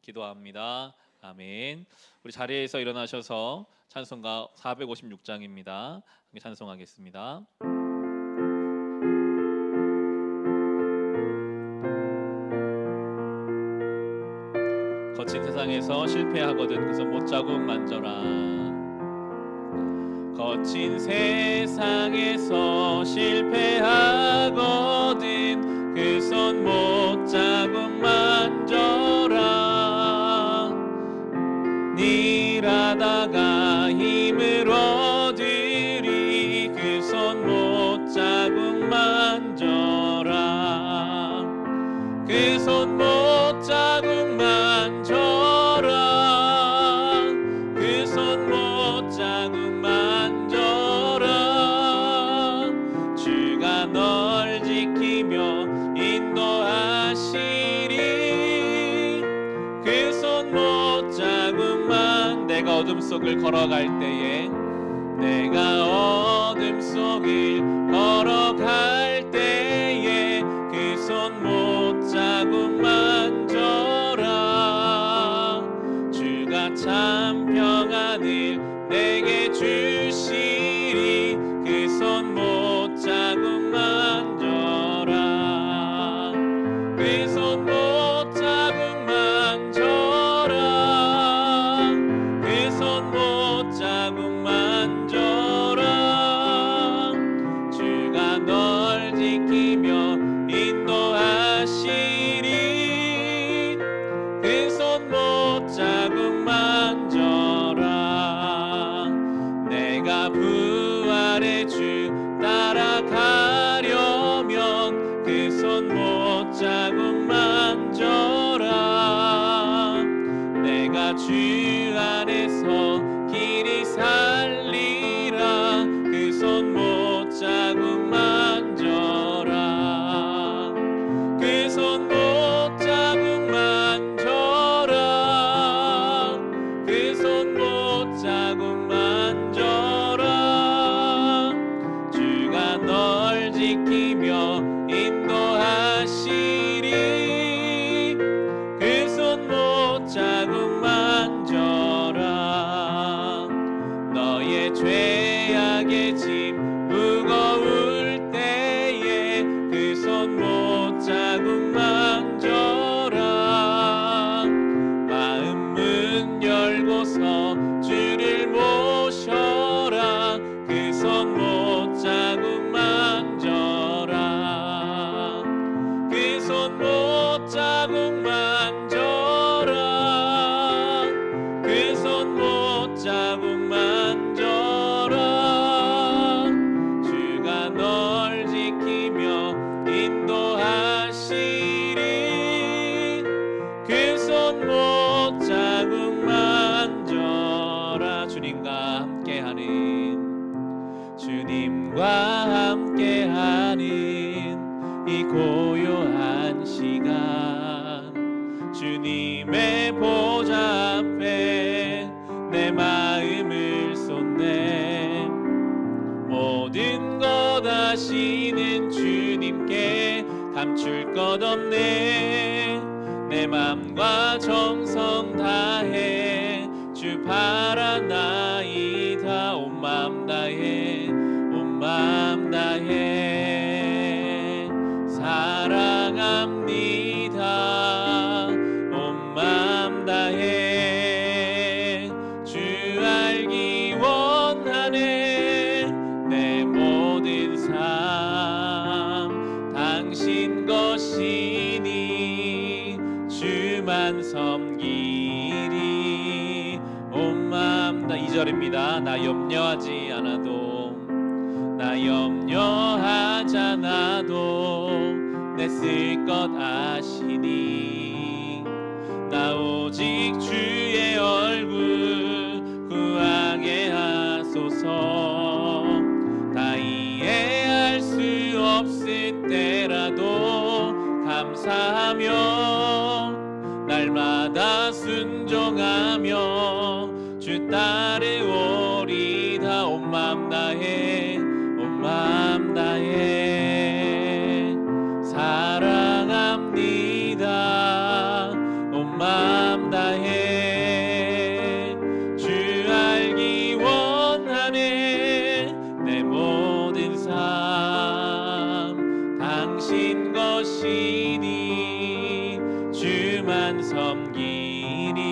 기도합니다. 아멘. 우리 자리에서 일어나셔서 찬송가 456장입니다. 함께 찬송하겠습니다. 거친 세상에서 실패하거든 그 손 못자국 만져라. 거친 세상에서 실패하거든 그 손 못자국 만져라. 일하다가 힘을 얻으리 그 손 못자국 만져라. 그 손 못자국 만져라. 그 손 못자국 만져라. 주가 널 지키며 인도하시리. 그 손 못자국만. 내가 어둠 속을 걸어갈 때에, 내가 어둠 속을 걸어갈 때에 그 손 못자국 만져라. 주가 참 평안을 내게 주시리. 그 손 못자국 만져라. 그 손 못자국 만져라. 그 손 못자국 만져라. 주가 널 지키며 인도하시리. 그 손 못자국 만져라. 내가 부활의 주 따라가려면 그 손 못자국 만져라. 내가 주 안에서 길이 살리라. 그 손 못자국 만져라. 그 손 못자국 만져라. 그 손 못자국 만져라. 주가 널 지키며 인도하시리. 그 손 못자국 만져라. 너의 죄악의 짐 무거울 때에 그 손 못자국 만져라. 마음 문 열고서 주를 모셔라. 그 손 못자국 만져라. 그 손 못자국 만져라. 그 손 못자국 만져라. 주가 널 지키며 인도하시리. 그 손 못자국 만져라. 주님과 함께하는 이 고요한 시간, 주님의 보좌 앞에 내 마음을 쏟네. 모든 것 아시는 주님께 감출 것 없네. 내 맘과 정성 다해 주 바라나이다. 온 맘 다해 온 맘 다해 사랑합니다. 온 맘 다해 주 알기 원하네. 내 모든 삶 당신 것이니 주만 섬기리. 온 맘 다. 2절입니다. 나 염려하지 않아도, 나 염려하지 않아도 내 쓸 것 아시니. 나 오직 주의 얼굴 구하게 하소서. 다 이해할 수 없을 때라도 감사하며 날마다 순종하며 주 따르오리다. 온 맘 다해 온 맘 다해 사랑합니다. 온 맘 맘 다해 주 알기 원하네. 내 모든 삶 당신 것이니 주만 섬기니.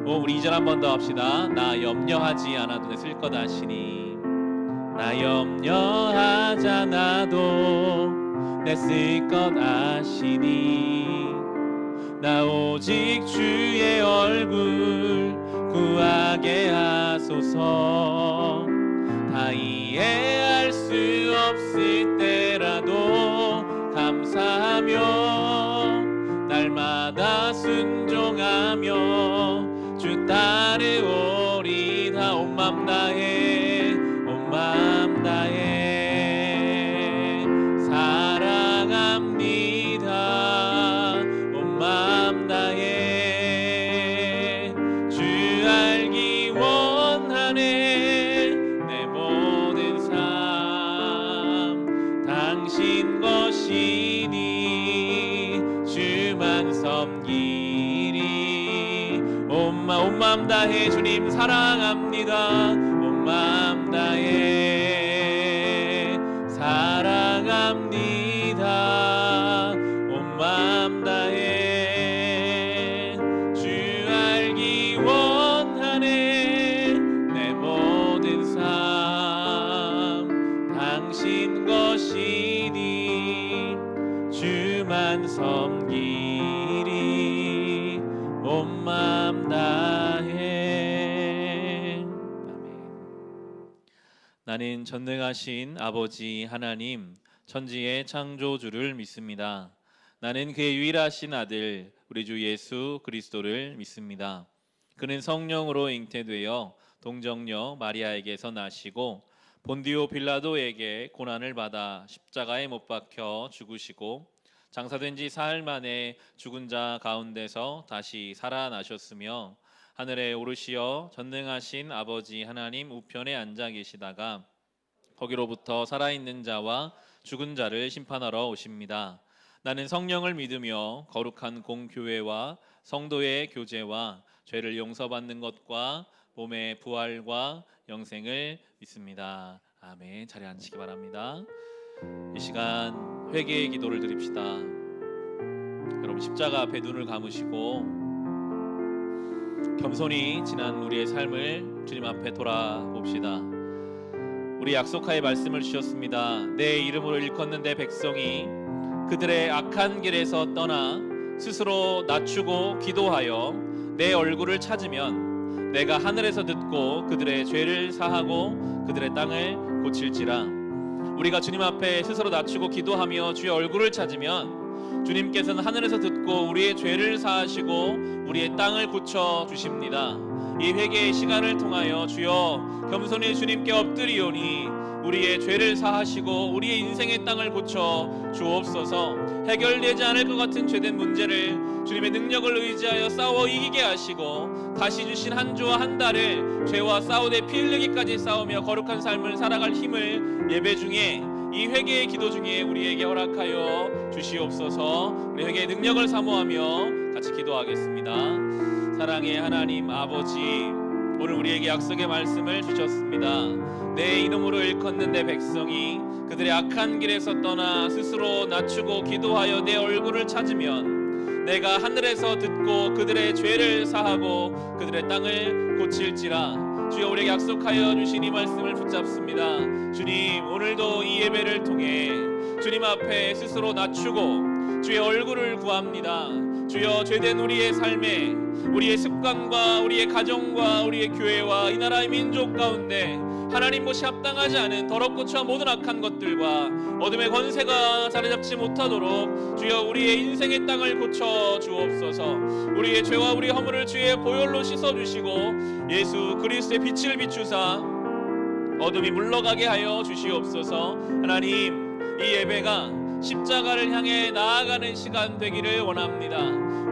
우리 2절 한 번 더 합시다. 나 염려하지 않아도 내 쓸 것 아시니. 나 염려하지 않아도 내 쓸 것 아시니. 나 오직 주의 얼굴 구하게 하소서. 다 이해할 수 없을 때라도 감사하며 날마다 순종하며 주 따르오리다. 온 맘 다해 온 맘 다해 사랑합니다. 온 맘 다해 주 알기 원하네. 내 모든 삶 당신 것이니 주만 섬기리. 온 맘 다해 주님 사랑합니다. 온 맘 다해 사랑합니다. 온 맘 다해 주 알기 원하네. 내 모든 삶 당신 것이니 주만 섬기리. 온 맘 다해. 아멘. 나는 전능하신 아버지 하나님, 천지의 창조주를 믿습니다. 나는 그의 유일하신 아들 우리 주 예수 그리스도를 믿습니다. 그는 성령으로 잉태되어 동정녀 마리아에게서 나시고 본디오 빌라도에게 고난을 받아 십자가에 못 박혀 죽으시고 장사된 지 사흘 만에 죽은 자 가운데서 다시 살아나셨으며 하늘에 오르시어 전능하신 아버지 하나님 우편에 앉아 계시다가 거기로부터 살아있는 자와 죽은 자를 심판하러 오십니다. 나는 성령을 믿으며 거룩한 공교회와 성도의 교제와 죄를 용서받는 것과 몸의 부활과 영생을 믿습니다. 아멘. 자리에 앉으시기 바랍니다. 이 시간 회개의 기도를 드립시다. 여러분 십자가 앞에 눈을 감으시고 겸손히 지난 우리의 삶을 주님 앞에 돌아봅시다. 우리 약속하의 말씀을 주셨습니다. 내 이름으로 일컫는 내 백성이 그들의 악한 길에서 떠나 스스로 낮추고 기도하여 내 얼굴을 찾으면 내가 하늘에서 듣고 그들의 죄를 사하고 그들의 땅을 고칠지라. 우리가 주님 앞에 스스로 낮추고 기도하며 주의 얼굴을 찾으면 주님께서는 하늘에서 듣고 우리의 죄를 사하시고 우리의 땅을 고쳐 주십니다. 이 회개의 시간을 통하여 주여 겸손히 주님께 엎드리오니 우리의 죄를 사하시고 우리의 인생의 땅을 고쳐 주옵소서. 해결되지 않을 것 같은 죄된 문제를 주님의 능력을 의지하여 싸워 이기게 하시고 다시 주신 한 주와 한 달을 죄와 싸우되 피 흘리기까지 싸우며 거룩한 삶을 살아갈 힘을 예배 중에 이 회개의 기도 중에 우리에게 허락하여 주시옵소서. 우리 회개의 능력을 사모하며 같이 기도하겠습니다. 사랑의 하나님 아버지, 오늘 우리에게 약속의 말씀을 주셨습니다. 내 이름으로 일컫는 내 백성이 그들의 악한 길에서 떠나 스스로 낮추고 기도하여 내 얼굴을 찾으면 내가 하늘에서 듣고 그들의 죄를 사하고 그들의 땅을 고칠지라. 주여 우리에게 약속하여 주신 이 말씀을 붙잡습니다. 주님, 오늘도 이 예배를 통해 주님 앞에 스스로 낮추고 주의 얼굴을 구합니다. 주여 죄된 우리의 삶에 우리의 습관과 우리의 가정과 우리의 교회와 이 나라의 민족 가운데 하나님 못이 합당하지 않은 더럽고 추한 모든 악한 것들과 어둠의 권세가 자리잡지 못하도록 주여 우리의 인생의 땅을 고쳐 주옵소서. 우리의 죄와 우리의 허물을 주의 보혈로 씻어주시고 예수 그리스도의 빛을 비추사 어둠이 물러가게 하여 주시옵소서. 하나님, 이 예배가 십자가를 향해 나아가는 시간 되기를 원합니다.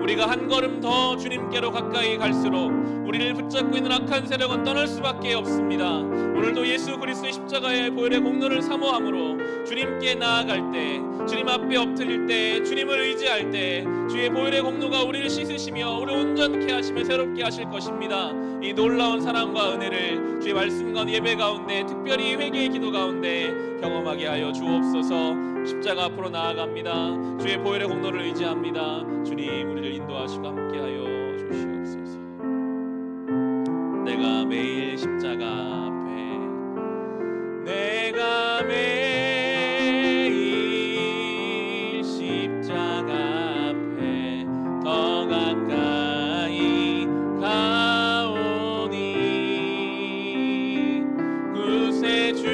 우리가 한 걸음 더 주님께로 가까이 갈수록 우리를 붙잡고 있는 악한 세력은 떠날 수밖에 없습니다. 오늘도 예수 그리스도의 십자가의 보혈의 공로를 사모함으로 주님께 나아갈 때, 주님 앞에 엎드릴 때, 주님을 의지할 때 주의 보혈의 공로가 우리를 씻으시며 우리를 온전케 하시며 새롭게 하실 것입니다. 이 놀라운 사랑과 은혜를 주의 말씀과 예배 가운데, 특별히 회개의 기도 가운데 경험하게 하여 주옵소서. 십자가 앞으로 나아갑니다. 주의 보혈의 공로를 의지합니다. 주님, 우리를 인도하시고 함께하여 주시옵소서. 내가 매일 십자가 앞에, 내가 매일 십자가 앞에 더 가까이 가오니 구세주의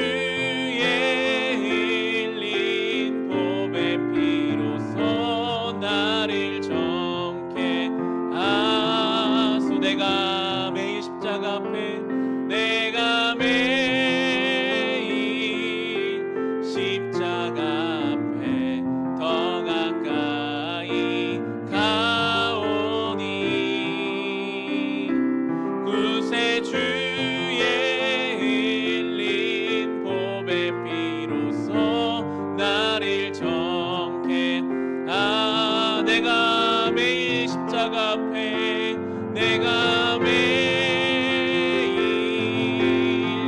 흘린 보배 피로써 나를 정케 하소. 내가 매일 십자가 앞에, 내가 매일 십자가 앞에 더 가까이 가오니 구세주의 흘린 보배 피로써 나를 정케 내가 매일 십자가 앞에, 내가 매일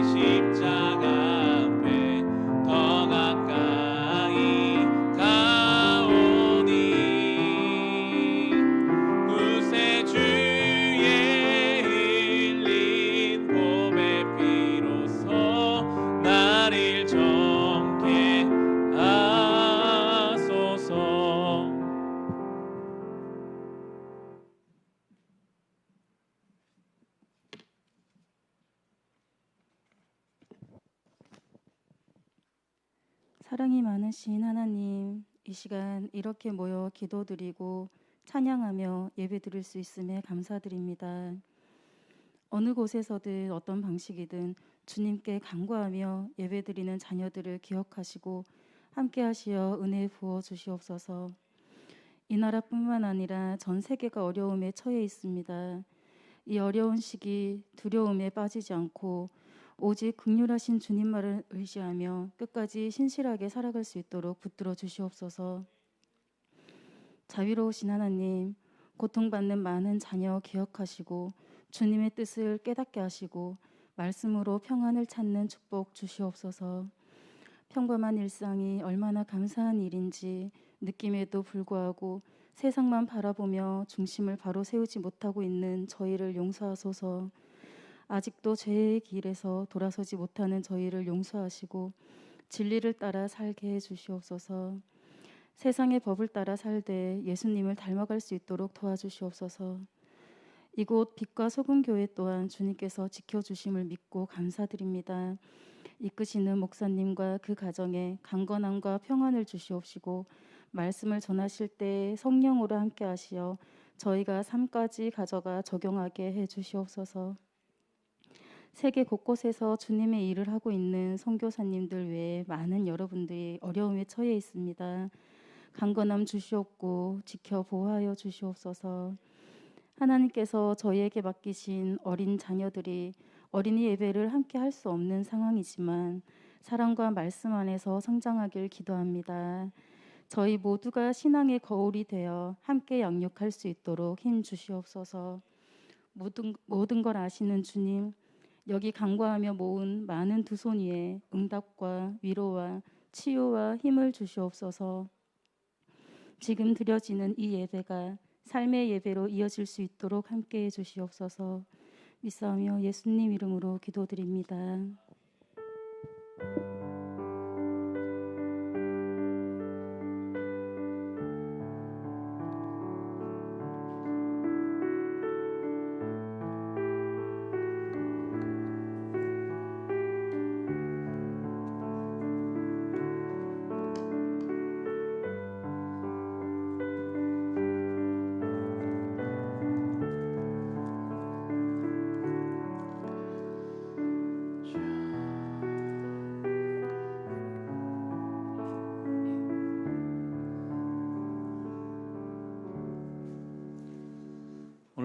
십자가 앞에 더 가까이 가오니 구세주의 흘린 보배 피로써 나를 정케 하소서. 사랑이 많으신 하나님, 이 시간 이렇게 모여 기도드리고 찬양하며 예배드릴 수 있음에 감사드립니다. 어느 곳에서든 어떤 방식이든 주님께 간구하며 예배드리는 자녀들을 기억하시고 함께하시어 은혜 부어 주시옵소서. 이 나라뿐만 아니라 전 세계가 어려움에 처해 있습니다. 이 어려운 시기 두려움에 빠지지 않고 오직 긍휼하신 주님만을 의지하며 끝까지 신실하게 살아갈 수 있도록 붙들어 주시옵소서. 자비로우신 하나님, 고통받는 많은 자녀 기억하시고 주님의 뜻을 깨닫게 하시고 말씀으로 평안을 찾는 축복 주시옵소서. 평범한 일상이 얼마나 감사한 일인지 느낌에도 불구하고 세상만 바라보며 중심을 바로 세우지 못하고 있는 저희를 용서하소서. 아직도 죄의 길에서 돌아서지 못하는 저희를 용서하시고 진리를 따라 살게 해주시옵소서. 세상의 법을 따라 살되 예수님을 닮아갈 수 있도록 도와주시옵소서. 이곳 빛과 소금 교회 또한 주님께서 지켜주심을 믿고 감사드립니다. 이끄시는 목사님과 그 가정에 강건함과 평안을 주시옵시고 말씀을 전하실 때 성령으로 함께 하시어 저희가 삶까지 가져가 적용하게 해주시옵소서. 세계 곳곳에서 주님의 일을 하고 있는 선교사님들 외에 많은 여러분들이 어려움에 처해 있습니다. 강건함 주시옵고 지켜 보호하여 주시옵소서. 하나님께서 저희에게 맡기신 어린 자녀들이 어린이 예배를 함께 할 수 없는 상황이지만 사랑과 말씀 안에서 성장하길 기도합니다. 저희 모두가 신앙의 거울이 되어 함께 양육할 수 있도록 힘 주시옵소서. 모든 걸 아시는 주님, 여기 간구하며 모은 많은 두 손 위에 응답과 위로와 치유와 힘을 주시옵소서. 지금 드려지는 이 예배가 삶의 예배로 이어질 수 있도록 함께해 주시옵소서. 믿사오며 예수님 이름으로 기도드립니다.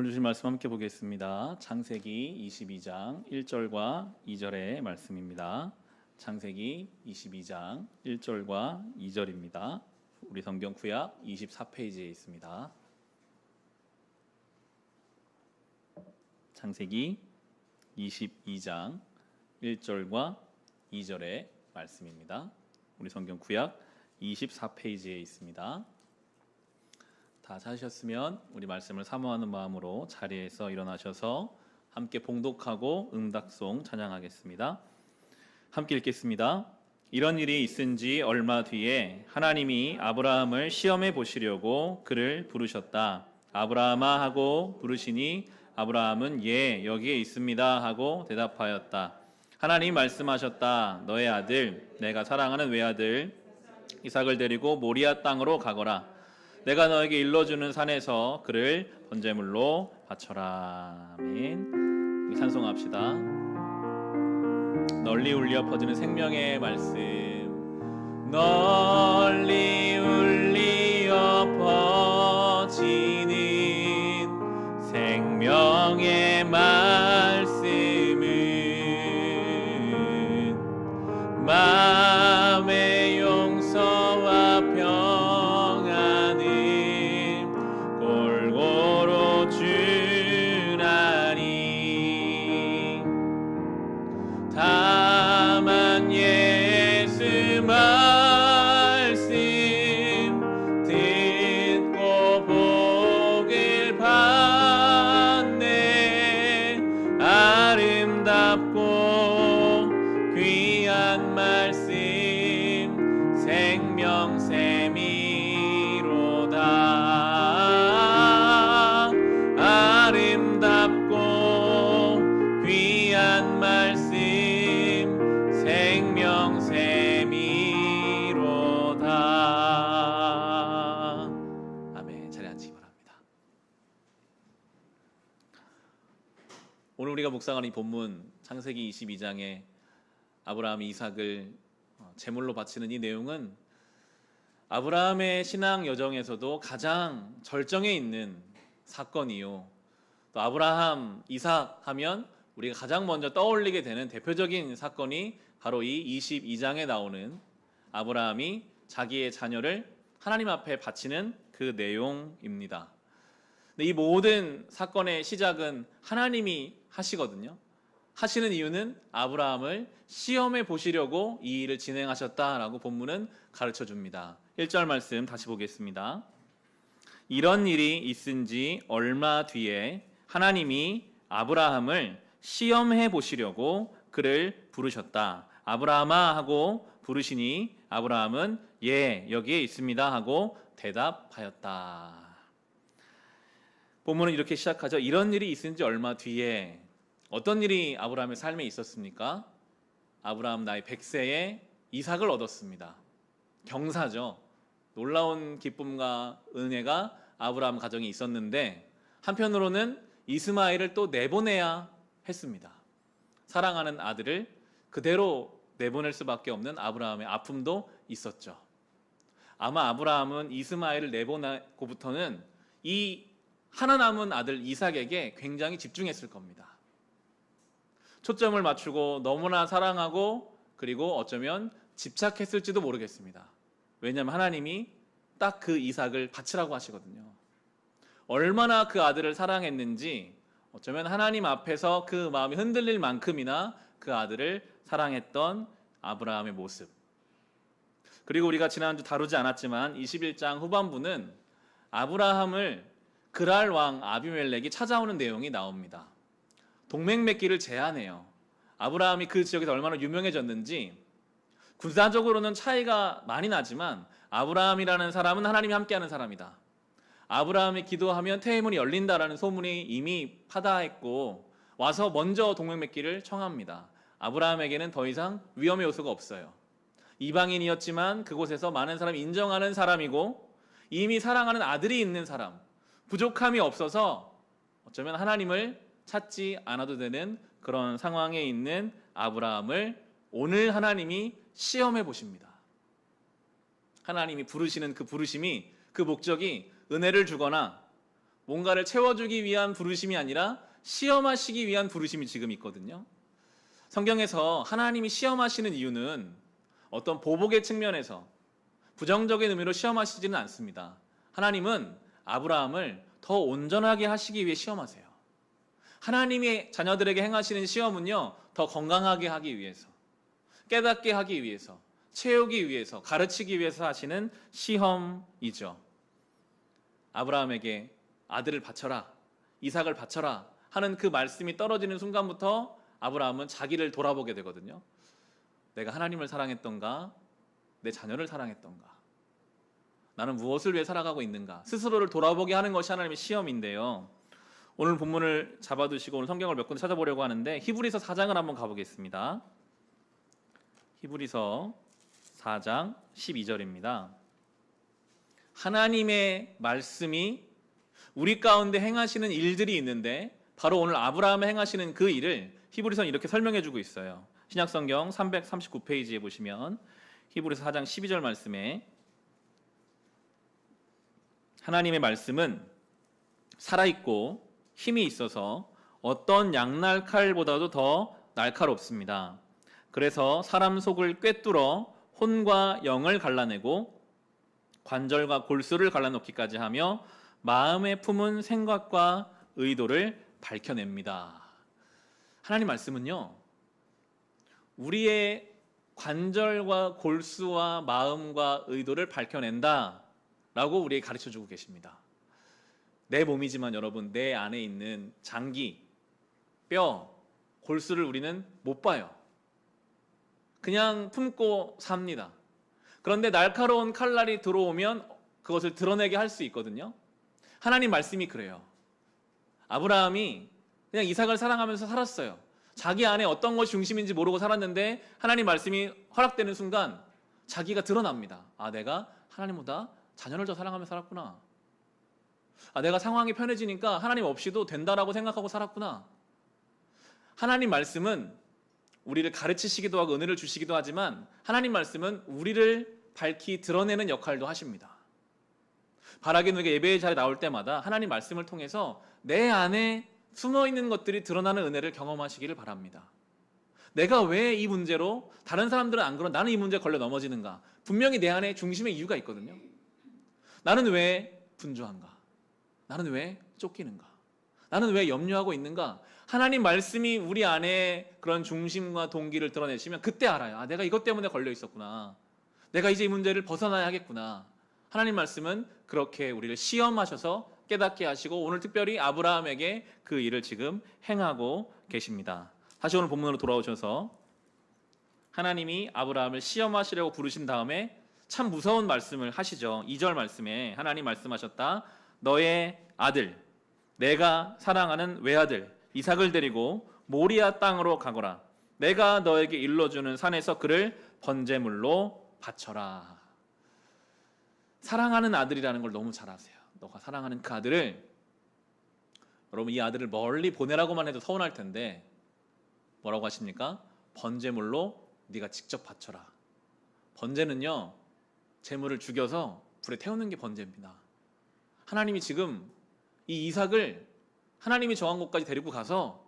오늘 주신 말씀 함께 보겠습니다. 창세기 22장 1절과 2절의 말씀입니다. 창세기 22장 1절과 2절입니다. 우리 성경 구약 24페이지에 있습니다. 창세기 22장 1절과 2절의 말씀입니다. 우리 성경 구약 24페이지에 있습니다. 다 찾으셨으면 우리 말씀을 사모하는 마음으로 자리에서 일어나셔서 함께 봉독하고 응답송 찬양하겠습니다. 함께 읽겠습니다. 이런 일이 있은지 얼마 뒤에 하나님이 아브라함을 시험해 보시려고 그를 부르셨다. 아브라함아 하고 부르시니 아브라함은 예 여기에 있습니다 하고 대답하였다. 하나님 말씀하셨다. 너의 아들 내가 사랑하는 외아들 이삭을 데리고 모리아 땅으로 가거라. 내가 너에게 일러주는 산에서 그를 번제물로 바쳐라. 아멘. 찬송합시다. 널리 울려 퍼지는 생명의 말씀, 널리 울려 퍼지는 생명의 말씀은 마음의 용서와 평안을 골고루 주나니 다만 예수 말씀 듣고 복을 받네. 아름답고 귀한 말씀 생명샘이로다. 아름답고 귀한 말씀 생명샘이로다. 아멘. 자리에 앉으시기 바랍니다. 오늘 우리가 묵상하는 이 본문 창세기 22장에 아브라함이 이삭을 제물로 바치는 이 내용은 아브라함의 신앙 여정에서도 가장 절정에 있는 사건이요, 또 아브라함, 이삭 하면 우리가 가장 먼저 떠올리게 되는 대표적인 사건이 바로 이 22장에 나오는 아브라함이 자기의 자녀를 하나님 앞에 바치는 그 내용입니다. 근데 이 모든 사건의 시작은 하나님이 하시거든요. 하시는 이유는 아브라함을 시험해 보시려고 이 일을 진행하셨다라고 본문은 가르쳐 줍니다. 1절 말씀 다시 보겠습니다. 이런 일이 있은지 얼마 뒤에 하나님이 아브라함을 시험해 보시려고 그를 부르셨다. 아브라함아 하고 부르시니 아브라함은 예 여기에 있습니다 하고 대답하였다. 본문은 이렇게 시작하죠. 이런 일이 있은지 얼마 뒤에. 어떤 일이 아브라함의 삶에 있었습니까? 아브라함 나이 100세에 이삭을 얻었습니다. 경사죠. 놀라운 기쁨과 은혜가 아브라함 가정에 있었는데 한편으로는 이스마엘을 또 내보내야 했습니다. 사랑하는 아들을 그대로 내보낼 수밖에 없는 아브라함의 아픔도 있었죠. 아마 아브라함은 이스마엘을 내보내고부터는 이 하나 남은 아들 이삭에게 굉장히 집중했을 겁니다. 초점을 맞추고 너무나 사랑하고 그리고 어쩌면 집착했을지도 모르겠습니다. 왜냐하면 하나님이 딱 그 이삭을 바치라고 하시거든요. 얼마나 그 아들을 사랑했는지 어쩌면 하나님 앞에서 그 마음이 흔들릴 만큼이나 그 아들을 사랑했던 아브라함의 모습. 그리고 우리가 지난주 다루지 않았지만 21장 후반부는 아브라함을 그랄 왕 아비멜렉이 찾아오는 내용이 나옵니다. 동맹 맺기를 제안해요. 아브라함이 그 지역에서 얼마나 유명해졌는지 군사적으로는 차이가 많이 나지만 아브라함이라는 사람은 하나님이 함께하는 사람이다. 아브라함이 기도하면 태의문이 열린다라는 소문이 이미 파다했고 와서 먼저 동맹 맺기를 청합니다. 아브라함에게는 더 이상 위험의 요소가 없어요. 이방인이었지만 그곳에서 많은 사람이 인정하는 사람이고 이미 사랑하는 아들이 있는 사람, 부족함이 없어서 어쩌면 하나님을 찾지 않아도 되는 그런 상황에 있는 아브라함을 오늘 하나님이 시험해 보십니다. 하나님이 부르시는 그 부르심이 그 목적이 은혜를 주거나 뭔가를 채워주기 위한 부르심이 아니라 시험하시기 위한 부르심이 지금 있거든요. 성경에서 하나님이 시험하시는 이유는 어떤 보복의 측면에서 부정적인 의미로 시험하시지는 않습니다. 하나님은 아브라함을 더 온전하게 하시기 위해 시험하세요. 하나님의 자녀들에게 행하시는 시험은요, 더 건강하게 하기 위해서, 깨닫게 하기 위해서, 채우기 위해서, 가르치기 위해서 하시는 시험이죠. 아브라함에게 아들을 바쳐라, 이삭을 바쳐라 하는 그 말씀이 떨어지는 순간부터 아브라함은 자기를 돌아보게 되거든요. 내가 하나님을 사랑했던가, 내 자녀를 사랑했던가, 나는 무엇을 위해 살아가고 있는가, 스스로를 돌아보게 하는 것이 하나님의 시험인데요. 오늘 본문을 잡아두시고 오늘 성경을 몇 군데 찾아보려고 하는데 히브리서 4장을 한번 가보겠습니다. 히브리서 4장 12절입니다. 하나님의 말씀이 우리 가운데 행하시는 일들이 있는데 바로 오늘 아브라함이 행하시는 그 일을 히브리서는 이렇게 설명해 주고 있어요. 신약성경 339페이지에 보시면 히브리서 4장 12절 말씀에 하나님의 말씀은 살아있고 힘이 있어서 어떤 양날 칼보다도 더 날카롭습니다. 그래서 사람 속을 꿰뚫어 혼과 영을 갈라내고 관절과 골수를 갈라놓기까지 하며 마음에 품은 생각과 의도를 밝혀냅니다. 하나님 말씀은요, 우리의 관절과 골수와 마음과 의도를 밝혀낸다 라고 우리에게 가르쳐주고 계십니다. 내 몸이지만 여러분, 내 안에 있는 장기, 뼈, 골수를 우리는 못 봐요. 그냥 품고 삽니다. 그런데 날카로운 칼날이 들어오면 그것을 드러내게 할 수 있거든요. 하나님 말씀이 그래요. 아브라함이 그냥 이삭을 사랑하면서 살았어요. 자기 안에 어떤 것이 중심인지 모르고 살았는데 하나님 말씀이 허락되는 순간 자기가 드러납니다. 아, 내가 하나님보다 자녀를 더 사랑하며 살았구나. 아, 내가 상황이 편해지니까 하나님 없이도 된다라고 생각하고 살았구나. 하나님 말씀은 우리를 가르치시기도 하고 은혜를 주시기도 하지만 하나님 말씀은 우리를 밝히 드러내는 역할도 하십니다. 바라기 누게 예배의 자리에 나올 때마다 하나님 말씀을 통해서 내 안에 숨어있는 것들이 드러나는 은혜를 경험하시기를 바랍니다. 내가 왜 이 문제로, 다른 사람들은 안 그런 나는 이 문제에 걸려 넘어지는가? 분명히 내 안에 중심의 이유가 있거든요. 나는 왜 분주한가? 나는 왜 쫓기는가? 나는 왜 염려하고 있는가? 하나님 말씀이 우리 안에 그런 중심과 동기를 드러내시면 그때 알아요. 아, 내가 이것 때문에 걸려 있었구나. 내가 이제 이 문제를 벗어나야 하겠구나. 하나님 말씀은 그렇게 우리를 시험하셔서 깨닫게 하시고 오늘 특별히 아브라함에게 그 일을 지금 행하고 계십니다. 다시 오늘 본문으로 돌아오셔서 하나님이 아브라함을 시험하시려고 부르신 다음에 참 무서운 말씀을 하시죠. 2절 말씀에 하나님 말씀하셨다. 너의 아들, 내가 사랑하는 외아들 이삭을 데리고 모리아 땅으로 가거라. 내가 너에게 일러주는 산에서 그를 번제물로 바쳐라. 사랑하는 아들이라는 걸 너무 잘 아세요. 너가 사랑하는 그 아들을, 여러분 이 아들을 멀리 보내라고만 해도 서운할 텐데 뭐라고 하십니까? 번제물로 네가 직접 바쳐라. 번제는요, 제물을 죽여서 불에 태우는 게 번제입니다. 하나님이 지금 이 이삭을 하나님이 정한 곳까지 데리고 가서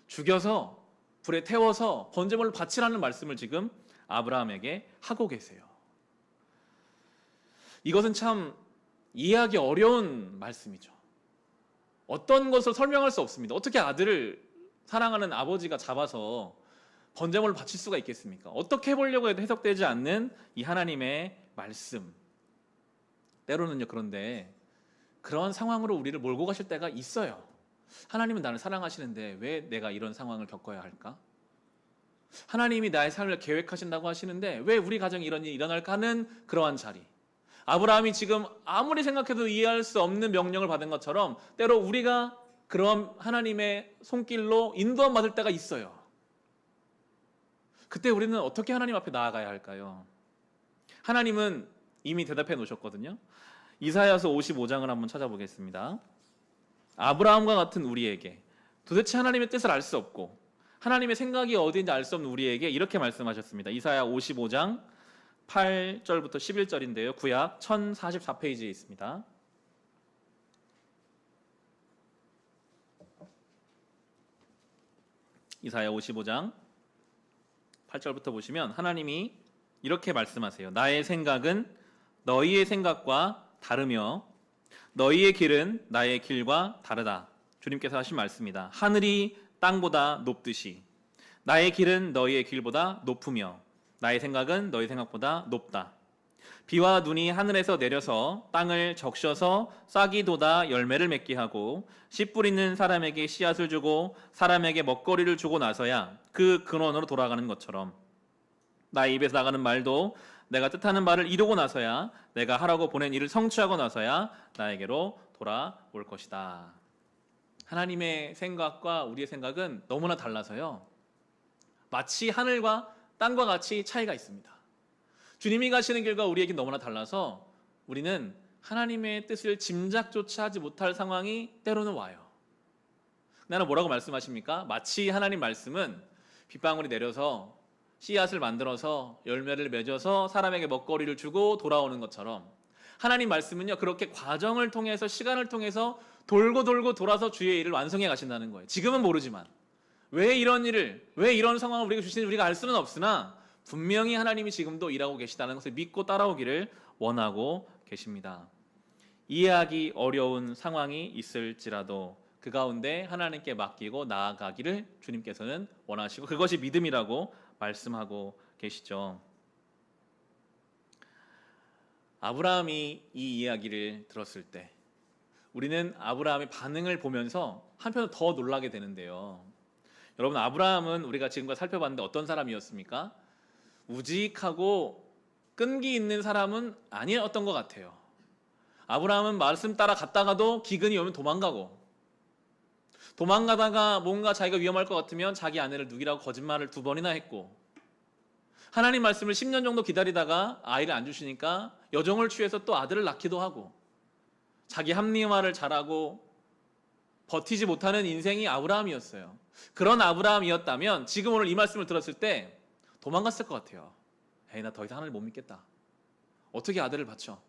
죽여서 불에 태워서 번제물을 바치라는 말씀을 지금 아브라함에게 하고 계세요. 이것은 참 이해하기 어려운 말씀이죠. 어떤 것을 설명할 수 없습니다. 어떻게 아들을 사랑하는 아버지가 잡아서 번제물을 바칠 수가 있겠습니까? 어떻게 해보려고 해도 해석되지 않는 이 하나님의 말씀. 때로는요, 그런데 그런 상황으로 우리를 몰고 가실 때가 있어요. 하나님은 나를 사랑하시는데 왜 내가 이런 상황을 겪어야 할까? 하나님이 나의 삶을 계획하신다고 하시는데 왜 우리 가정에 이런 일이 일어날까 하는 그러한 자리. 아브라함이 지금 아무리 생각해도 이해할 수 없는 명령을 받은 것처럼 때로 우리가 그런 하나님의 손길로 인도함 받을 때가 있어요. 그때 우리는 어떻게 하나님 앞에 나아가야 할까요? 하나님은 이미 대답해 놓으셨거든요. 이사야서 55장을 한번 찾아보겠습니다. 아브라함과 같은 우리에게 도대체 하나님의 뜻을 알 수 없고 하나님의 생각이 어디인지 알 수 없는 우리에게 이렇게 말씀하셨습니다. 이사야 55장 8절부터 11절인데요. 구약 1044페이지에 있습니다. 이사야 55장 8절부터 보시면 하나님이 이렇게 말씀하세요. 나의 생각은 너희의 생각과 다르며 너희의 길은 나의 길과 다르다. 주님께서 하신 말씀이다. 하늘이 땅보다 높듯이 나의 길은 너희의 길보다 높으며 나의 생각은 너희 생각보다 높다. 비와 눈이 하늘에서 내려서 땅을 적셔서 싹이 돋아 열매를 맺게 하고 씨 뿌리는 사람에게 씨앗을 주고 사람에게 먹거리를 주고 나서야 그 근원으로 돌아가는 것처럼 나의 입에서 나가는 말도 내가 뜻하는 바를 이루고 나서야 내가 하라고 보낸 일을 성취하고 나서야 나에게로 돌아올 것이다. 하나님의 생각과 우리의 생각은 너무나 달라서요. 마치 하늘과 땅과 같이 차이가 있습니다. 주님이 가시는 길과 우리의 길 너무나 달라서 우리는 하나님의 뜻을 짐작조차 하지 못할 상황이 때로는 와요. 나는 뭐라고 말씀하십니까? 마치 하나님 말씀은 빗방울이 내려서 씨앗을 만들어서 열매를 맺어서 사람에게 먹거리를 주고 돌아오는 것처럼 하나님 말씀은요, 그렇게 과정을 통해서 시간을 통해서 돌고 돌아서 주의 일을 완성해 가신다는 거예요. 지금은 모르지만 왜 이런 일을, 왜 이런 상황을 우리가 주시는지 우리가 알 수는 없으나 분명히 하나님이 지금도 일하고 계시다는 것을 믿고 따라오기를 원하고 계십니다. 이해하기 어려운 상황이 있을지라도 그 가운데 하나님께 맡기고 나아가기를 주님께서는 원하시고 그것이 믿음이라고 말씀하고 계시죠. 아브라함이 이 이야기를 들었을 때 우리는 아브라함의 반응을 보면서 한편으로 더 놀라게 되는데요. 여러분, 아브라함은 우리가 지금까지 살펴봤는데 어떤 사람이었습니까? 우직하고 끈기 있는 사람은 아니었던 것 같아요. 아브라함은 말씀 따라 갔다가도 기근이 오면 도망가다가 뭔가 자기가 위험할 것 같으면 자기 아내를 누기라고 거짓말을 2번이나 했고, 하나님 말씀을 10년 정도 기다리다가 아이를 안 주시니까 여종을 취해서 또 아들을 낳기도 하고, 자기 합리화를 잘하고 버티지 못하는 인생이 아브라함이었어요. 그런 아브라함이었다면 지금 오늘 이 말씀을 들었을 때 도망갔을 것 같아요. 에이, 나 더 이상 하나님 못 믿겠다. 어떻게 아들을 바쳐?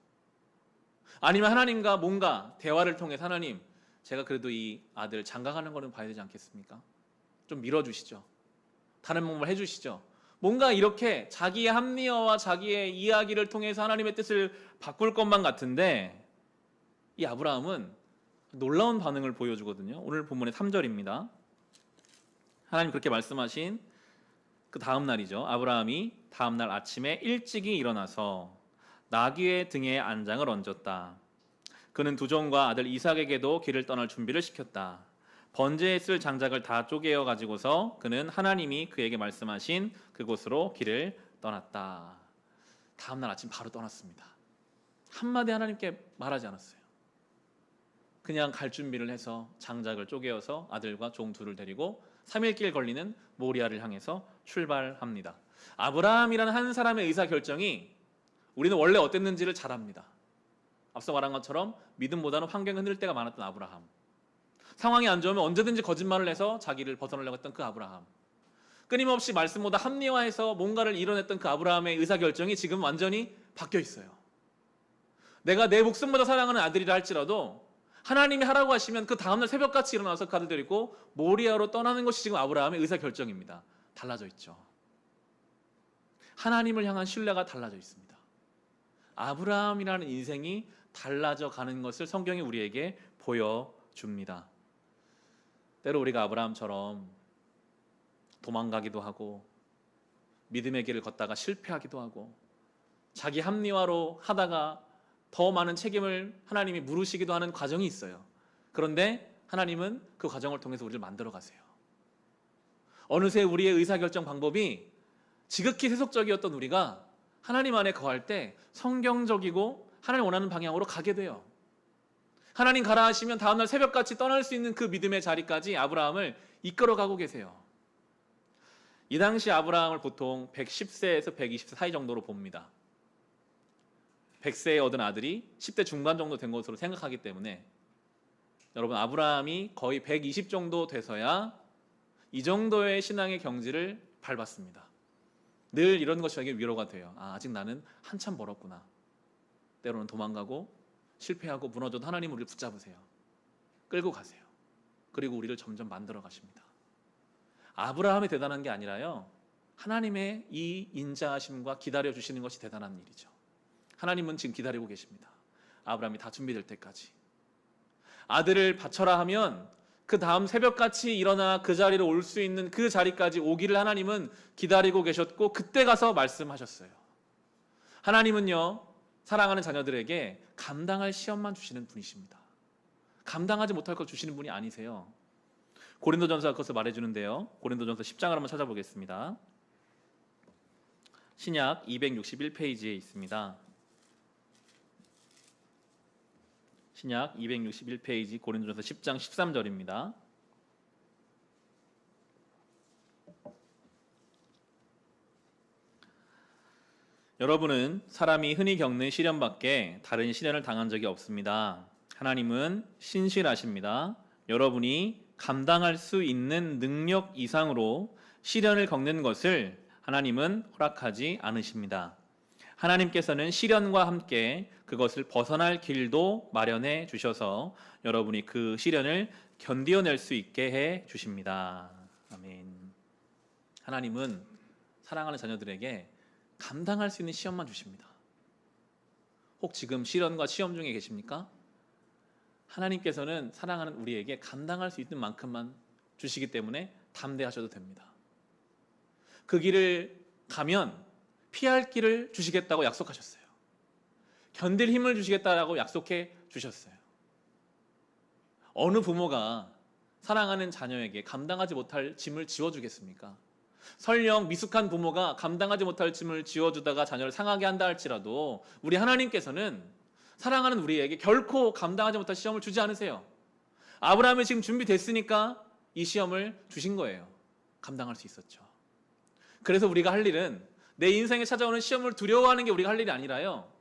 아니면 하나님과 뭔가 대화를 통해서 하나님, 제가 그래도 이 아들 장가가는 거는 봐야 되지 않겠습니까? 좀 밀어주시죠. 다른 방법을 해주시죠. 뭔가 이렇게 자기의 합리화와 자기의 이야기를 통해서 하나님의 뜻을 바꿀 것만 같은데 이 아브라함은 놀라운 반응을 보여주거든요. 오늘 본문의 3절입니다. 하나님 그렇게 말씀하신 그 다음 날이죠. 아브라함이 다음 날 아침에 일찍이 일어나서 나귀의 등에 안장을 얹었다. 그는 두 종과 아들 이삭에게도 길을 떠날 준비를 시켰다. 번제에 쓸 장작을 다 쪼개어 가지고서 그는 하나님이 그에게 말씀하신 그곳으로 길을 떠났다. 다음 날 아침 바로 떠났습니다. 한마디 하나님께 말하지 않았어요. 그냥 갈 준비를 해서 장작을 쪼개어서 아들과 종 둘을 데리고 3일길 걸리는 모리아를 향해서 출발합니다. 아브라함이라는 한 사람의 의사결정이 우리는 원래 어땠는지를 잘 압니다. 앞서 말한 것처럼 믿음보다는 환경이 흔들 때가 많았던 아브라함, 상황이 안 좋으면 언제든지 거짓말을 해서 자기를 벗어나려고 했던 그 아브라함, 끊임없이 말씀보다 합리화해서 뭔가를 이뤄냈던 그 아브라함의 의사결정이 지금 완전히 바뀌어 있어요. 내가 내 목숨보다 사랑하는 아들이라 할지라도 하나님이 하라고 하시면 그 다음날 새벽같이 일어나서 그 아들 데리고 모리아로 떠나는 것이 지금 아브라함의 의사결정입니다. 달라져 있죠. 하나님을 향한 신뢰가 달라져 있습니다. 아브라함이라는 인생이 달라져 가는 것을 성경이 우리에게 보여줍니다. 때로 우리가 아브라함처럼 도망가기도 하고 믿음의 길을 걷다가 실패하기도 하고 자기 합리화로 하다가 더 많은 책임을 하나님이 물으시기도 하는 과정이 있어요. 그런데 하나님은 그 과정을 통해서 우리를 만들어 가세요. 어느새 우리의 의사결정 방법이 지극히 세속적이었던 우리가 하나님 안에 거할 때 성경적이고 하나님 원하는 방향으로 가게 돼요. 하나님 가라 하시면 다음날 새벽같이 떠날 수 있는 그 믿음의 자리까지 아브라함을 이끌어가고 계세요. 이 당시 아브라함을 보통 110세에서 120세 사이 정도로 봅니다. 100세에 얻은 아들이 10대 중반 정도 된 것으로 생각하기 때문에 여러분, 아브라함이 거의 120 정도 돼서야 이 정도의 신앙의 경지를 밟았습니다. 늘 이런 것이 저에게 위로가 돼요. 아직 나는 한참 멀었구나. 때로는 도망가고 실패하고 무너져도 하나님 우리를 붙잡으세요. 끌고 가세요. 그리고 우리를 점점 만들어 가십니다. 아브라함이 대단한 게 아니라요, 하나님의 이 인자하심과 기다려주시는 것이 대단한 일이죠. 하나님은 지금 기다리고 계십니다. 아브라함이 다 준비될 때까지. 아들을 바쳐라 하면 그 다음 새벽같이 일어나 그 자리로 올 수 있는 그 자리까지 오기를 하나님은 기다리고 계셨고, 그때 가서 말씀하셨어요. 하나님은요, 사랑하는 자녀들에게 감당할 시험만 주시는 분이십니다. 감당하지 못할 걸 주시는 분이 아니세요. 고린도전서가 그것을 말해주는데요, 고린도전서 10장을 한번 찾아보겠습니다. 신약 261페이지에 있습니다. 신약 261페이지 고린도전서 10장 13절입니다. 여러분은 사람이 흔히 겪는 시련밖에 다른 시련을 당한 적이 없습니다. 하나님은 신실하십니다. 여러분이 감당할 수 있는 능력 이상으로 시련을 겪는 것을 하나님은 허락하지 않으십니다. 하나님께서는 시련과 함께 그것을 벗어날 길도 마련해 주셔서 여러분이 그 시련을 견디어낼 수 있게 해 주십니다. 아멘. 하나님은 사랑하는 자녀들에게 감당할 수 있는 시험만 주십니다. 혹 지금 시련과 시험 중에 계십니까? 하나님께서는 사랑하는 우리에게 감당할 수 있는 만큼만 주시기 때문에 담대하셔도 됩니다. 그 길을 가면 피할 길을 주시겠다고 약속하셨어요. 견딜 힘을 주시겠다라고 약속해 주셨어요. 어느 부모가 사랑하는 자녀에게 감당하지 못할 짐을 지워주겠습니까? 설령 미숙한 부모가 감당하지 못할 짐을 지워주다가 자녀를 상하게 한다 할지라도 우리 하나님께서는 사랑하는 우리에게 결코 감당하지 못할 시험을 주지 않으세요. 아브라함이 지금 준비됐으니까 이 시험을 주신 거예요. 감당할 수 있었죠. 그래서 우리가 할 일은 내 인생에 찾아오는 시험을 두려워하는 게 우리가 할 일이 아니라요,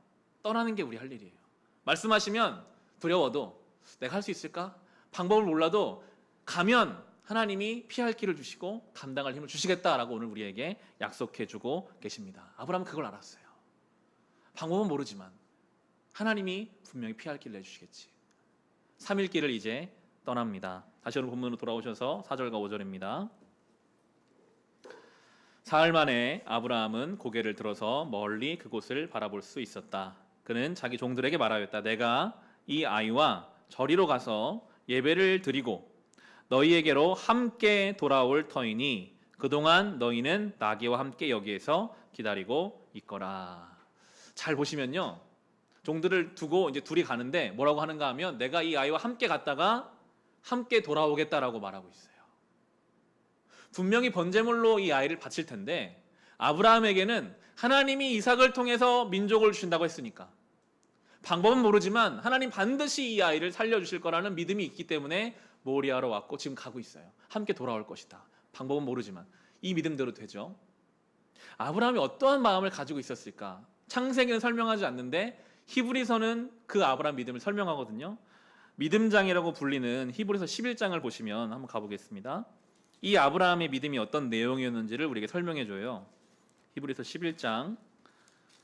떠나는 게 우리 할 일이에요. 말씀하시면 두려워도 내가 할 수 있을까? 방법을 몰라도 가면 하나님이 피할 길을 주시고 감당할 힘을 주시겠다라고 오늘 우리에게 약속해주고 계십니다. 아브라함은 그걸 알았어요. 방법은 모르지만 하나님이 분명히 피할 길을 내주시겠지. 3일 길을 이제 떠납니다. 다시 오늘 본문으로 돌아오셔서 4절과 5절입니다. 사흘 만에 아브라함은 고개를 들어서 멀리 그곳을 바라볼 수 있었다. 그는 자기 종들에게 말하였다. 내가 이 아이와 저리로 가서 예배를 드리고 너희에게로 함께 돌아올 터이니 그동안 너희는 나귀와 함께 여기에서 기다리고 있거라. 잘 보시면요, 종들을 두고 이제 둘이 가는데 뭐라고 하는가 하면 내가 이 아이와 함께 갔다가 함께 돌아오겠다라고 말하고 있어요. 분명히 번제물로 이 아이를 바칠 텐데 아브라함에게는 하나님이 이삭을 통해서 민족을 주신다고 했으니까 방법은 모르지만 하나님 반드시 이 아이를 살려주실 거라는 믿음이 있기 때문에 모리아로 왔고 지금 가고 있어요. 함께 돌아올 것이다. 방법은 모르지만 이 믿음대로 되죠. 아브라함이 어떠한 마음을 가지고 있었을까? 창세기는 설명하지 않는데 히브리서는 그 아브라함 믿음을 설명하거든요. 믿음장이라고 불리는 히브리서 11장을 보시면 한번 가보겠습니다. 이 아브라함의 믿음이 어떤 내용이었는지를 우리에게 설명해줘요. 히브리서 11장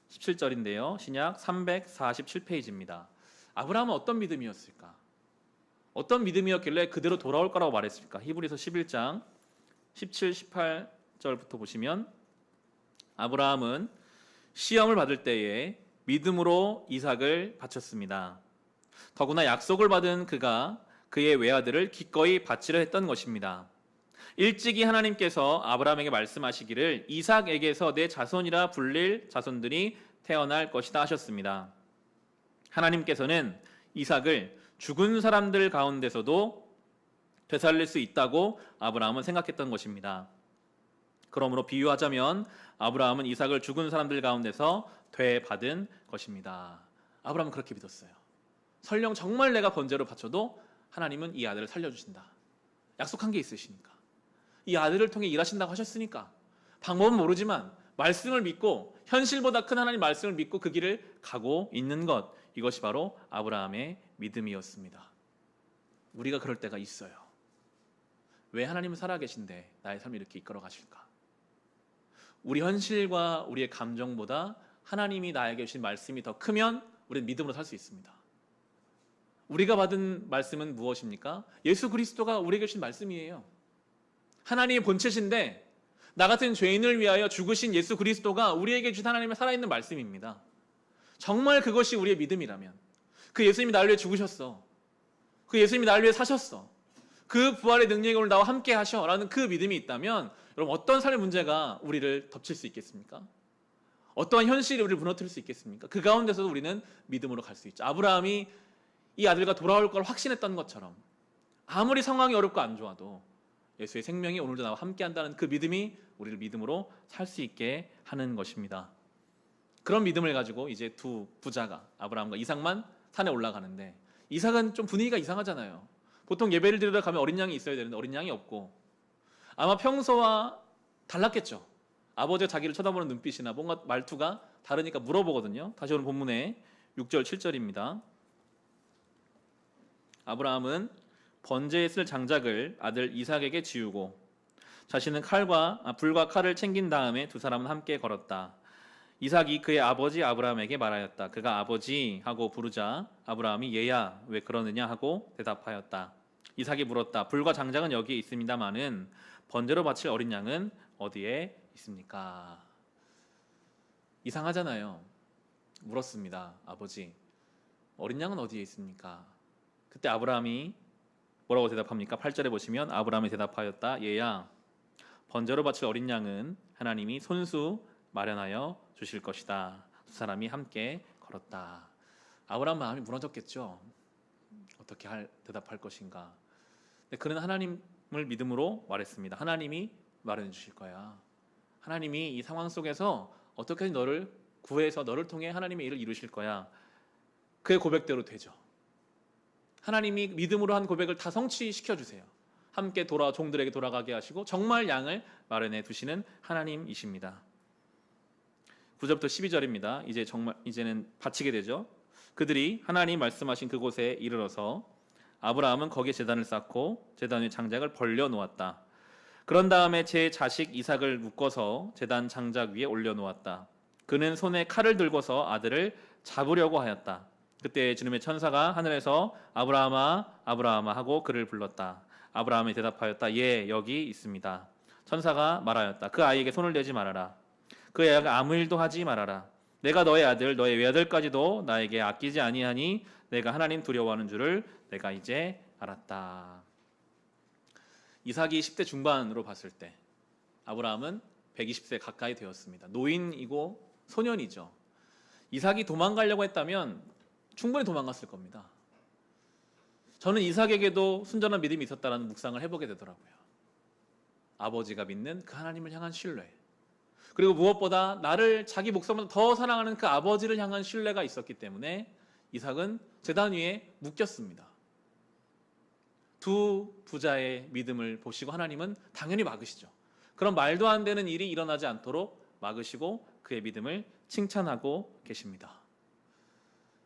17절인데요. 신약 347페이지입니다. 아브라함은 어떤 믿음이었을까? 어떤 믿음이었길래 그대로 돌아올 거라고 말했을까? 히브리서 11장 17, 18절부터 보시면 아브라함은 시험을 받을 때에 믿음으로 이삭을 바쳤습니다. 더구나 약속을 받은 그가 그의 외아들을 기꺼이 바치려 했던 것입니다. 일찍이 하나님께서 아브라함에게 말씀하시기를 이삭에게서 내 자손이라 불릴 자손들이 태어날 것이다 하셨습니다. 하나님께서는 이삭을 죽은 사람들 가운데서도 되살릴 수 있다고 아브라함은 생각했던 것입니다. 그러므로 비유하자면 아브라함은 이삭을 죽은 사람들 가운데서 되받은 것입니다. 아브라함은 그렇게 믿었어요. 설령 정말 내가 번제로 바쳐도 하나님은 이 아들을 살려주신다. 약속한 게 있으시니까. 이 아들을 통해 일하신다고 하셨으니까. 방법은 모르지만 말씀을 믿고 현실보다 큰 하나님 말씀을 믿고 그 길을 가고 있는 것, 이것이 바로 아브라함의 믿음이었습니다. 우리가 그럴 때가 있어요. 왜 하나님은 살아계신데 나의 삶을 이렇게 이끌어 가실까? 우리 현실과 우리의 감정보다 하나님이 나에게 주신 말씀이 더 크면 우리는 믿음으로 살 수 있습니다. 우리가 받은 말씀은 무엇입니까? 예수 그리스도가 우리에게 주신 말씀이에요. 하나님의 본체신데 나 같은 죄인을 위하여 죽으신 예수 그리스도가 우리에게 주신 하나님의 살아있는 말씀입니다. 정말 그것이 우리의 믿음이라면, 그 예수님이 나를 위해 죽으셨어, 그 예수님이 나를 위해 사셨어, 그 부활의 능력이 오늘 나와 함께 하셔 라는 그 믿음이 있다면, 여러분 어떤 삶의 문제가 우리를 덮칠 수 있겠습니까? 어떠한 현실이 우리를 무너뜨릴 수 있겠습니까? 그 가운데서도 우리는 믿음으로 갈 수 있죠. 아브라함이 이 아들과 돌아올 걸 확신했던 것처럼 아무리 상황이 어렵고 안 좋아도 예수의 생명이 오늘도 나와 함께 한다는 그 믿음이 우리를 믿음으로 살 수 있게 하는 것입니다. 그런 믿음을 가지고 이제 두 부자가, 아브라함과 이삭만 산에 올라가는데, 이삭은 좀 분위기가 이상하잖아요. 보통 예배를 드리러 가면 어린 양이 있어야 되는데 어린 양이 없고, 아마 평소와 달랐겠죠. 아버지가 자기를 쳐다보는 눈빛이나 뭔가 말투가 다르니까 물어보거든요. 다시 오늘 본문에 6절 7절입니다. 아브라함은 번제에 쓸 장작을 아들 이삭에게 지우고 자신은 불과 칼을 챙긴 다음에 두 사람은 함께 걸었다. 이삭이 그의 아버지 아브라함에게 말하였다. 그가 아버지 하고 부르자 아브라함이 얘야 왜 그러느냐 하고 대답하였다. 이삭이 물었다. 불과 장작은 여기에 있습니다마는 번제로 바칠 어린 양은 어디에 있습니까? 이상하잖아요. 물었습니다. 아버지, 어린 양은 어디에 있습니까? 그때 아브라함이 뭐라고 대답합니까? 8절에 보시면 아브라함이 대답하였다. 얘야, 번제로 바칠 어린 양은 하나님이 손수 마련하여 주실 것이다. 두 사람이 함께 걸었다. 아브라함 마음이 무너졌겠죠. 어떻게 대답할 것인가. 근데 그는 하나님을 믿음으로 말했습니다. 하나님이 마련해 주실 거야. 하나님이 이 상황 속에서 어떻게든 너를 구해서 너를 통해 하나님의 일을 이루실 거야. 그의 고백대로 되죠. 하나님이 믿음으로 한 고백을 다 성취시켜 주세요. 함께 종들에게 돌아가게 하시고 정말 양을 마련해 두시는 하나님이십니다. 9절부터 12절입니다. 이제는 바치게 되죠. 그들이 하나님 말씀하신 그곳에 이르러서 아브라함은 거기에 제단을 쌓고 제단 위에 장작을 벌려 놓았다. 그런 다음에 제 자식 이삭을 묶어서 제단 장작 위에 올려 놓았다. 그는 손에 칼을 들고서 아들을 잡으려고 하였다. 그때 주님의 천사가 하늘에서 아브라함아 아브라함아 하고 그를 불렀다. 아브라함이 대답하였다. 예, 여기 있습니다. 천사가 말하였다. 그 아이에게 손을 대지 말아라. 그 애가 아무 일도 하지 말아라. 내가 너의 아들 너의 외아들까지도 나에게 아끼지 아니하니 내가 하나님 두려워하는 줄을 내가 이제 알았다. 이삭이 10대 중반으로 봤을 때 아브라함은 120세 가까이 되었습니다. 노인이고 소년이죠. 이삭이 도망가려고 했다면 충분히 도망갔을 겁니다. 저는 이삭에게도 순전한 믿음이 있었다는 묵상을 해보게 되더라고요. 아버지가 믿는 그 하나님을 향한 신뢰, 그리고 무엇보다 나를 자기 목숨보다 더 사랑하는 그 아버지를 향한 신뢰가 있었기 때문에 이삭은 제단 위에 묶였습니다. 두 부자의 믿음을 보시고 하나님은 당연히 막으시죠. 그런 말도 안 되는 일이 일어나지 않도록 막으시고 그의 믿음을 칭찬하고 계십니다.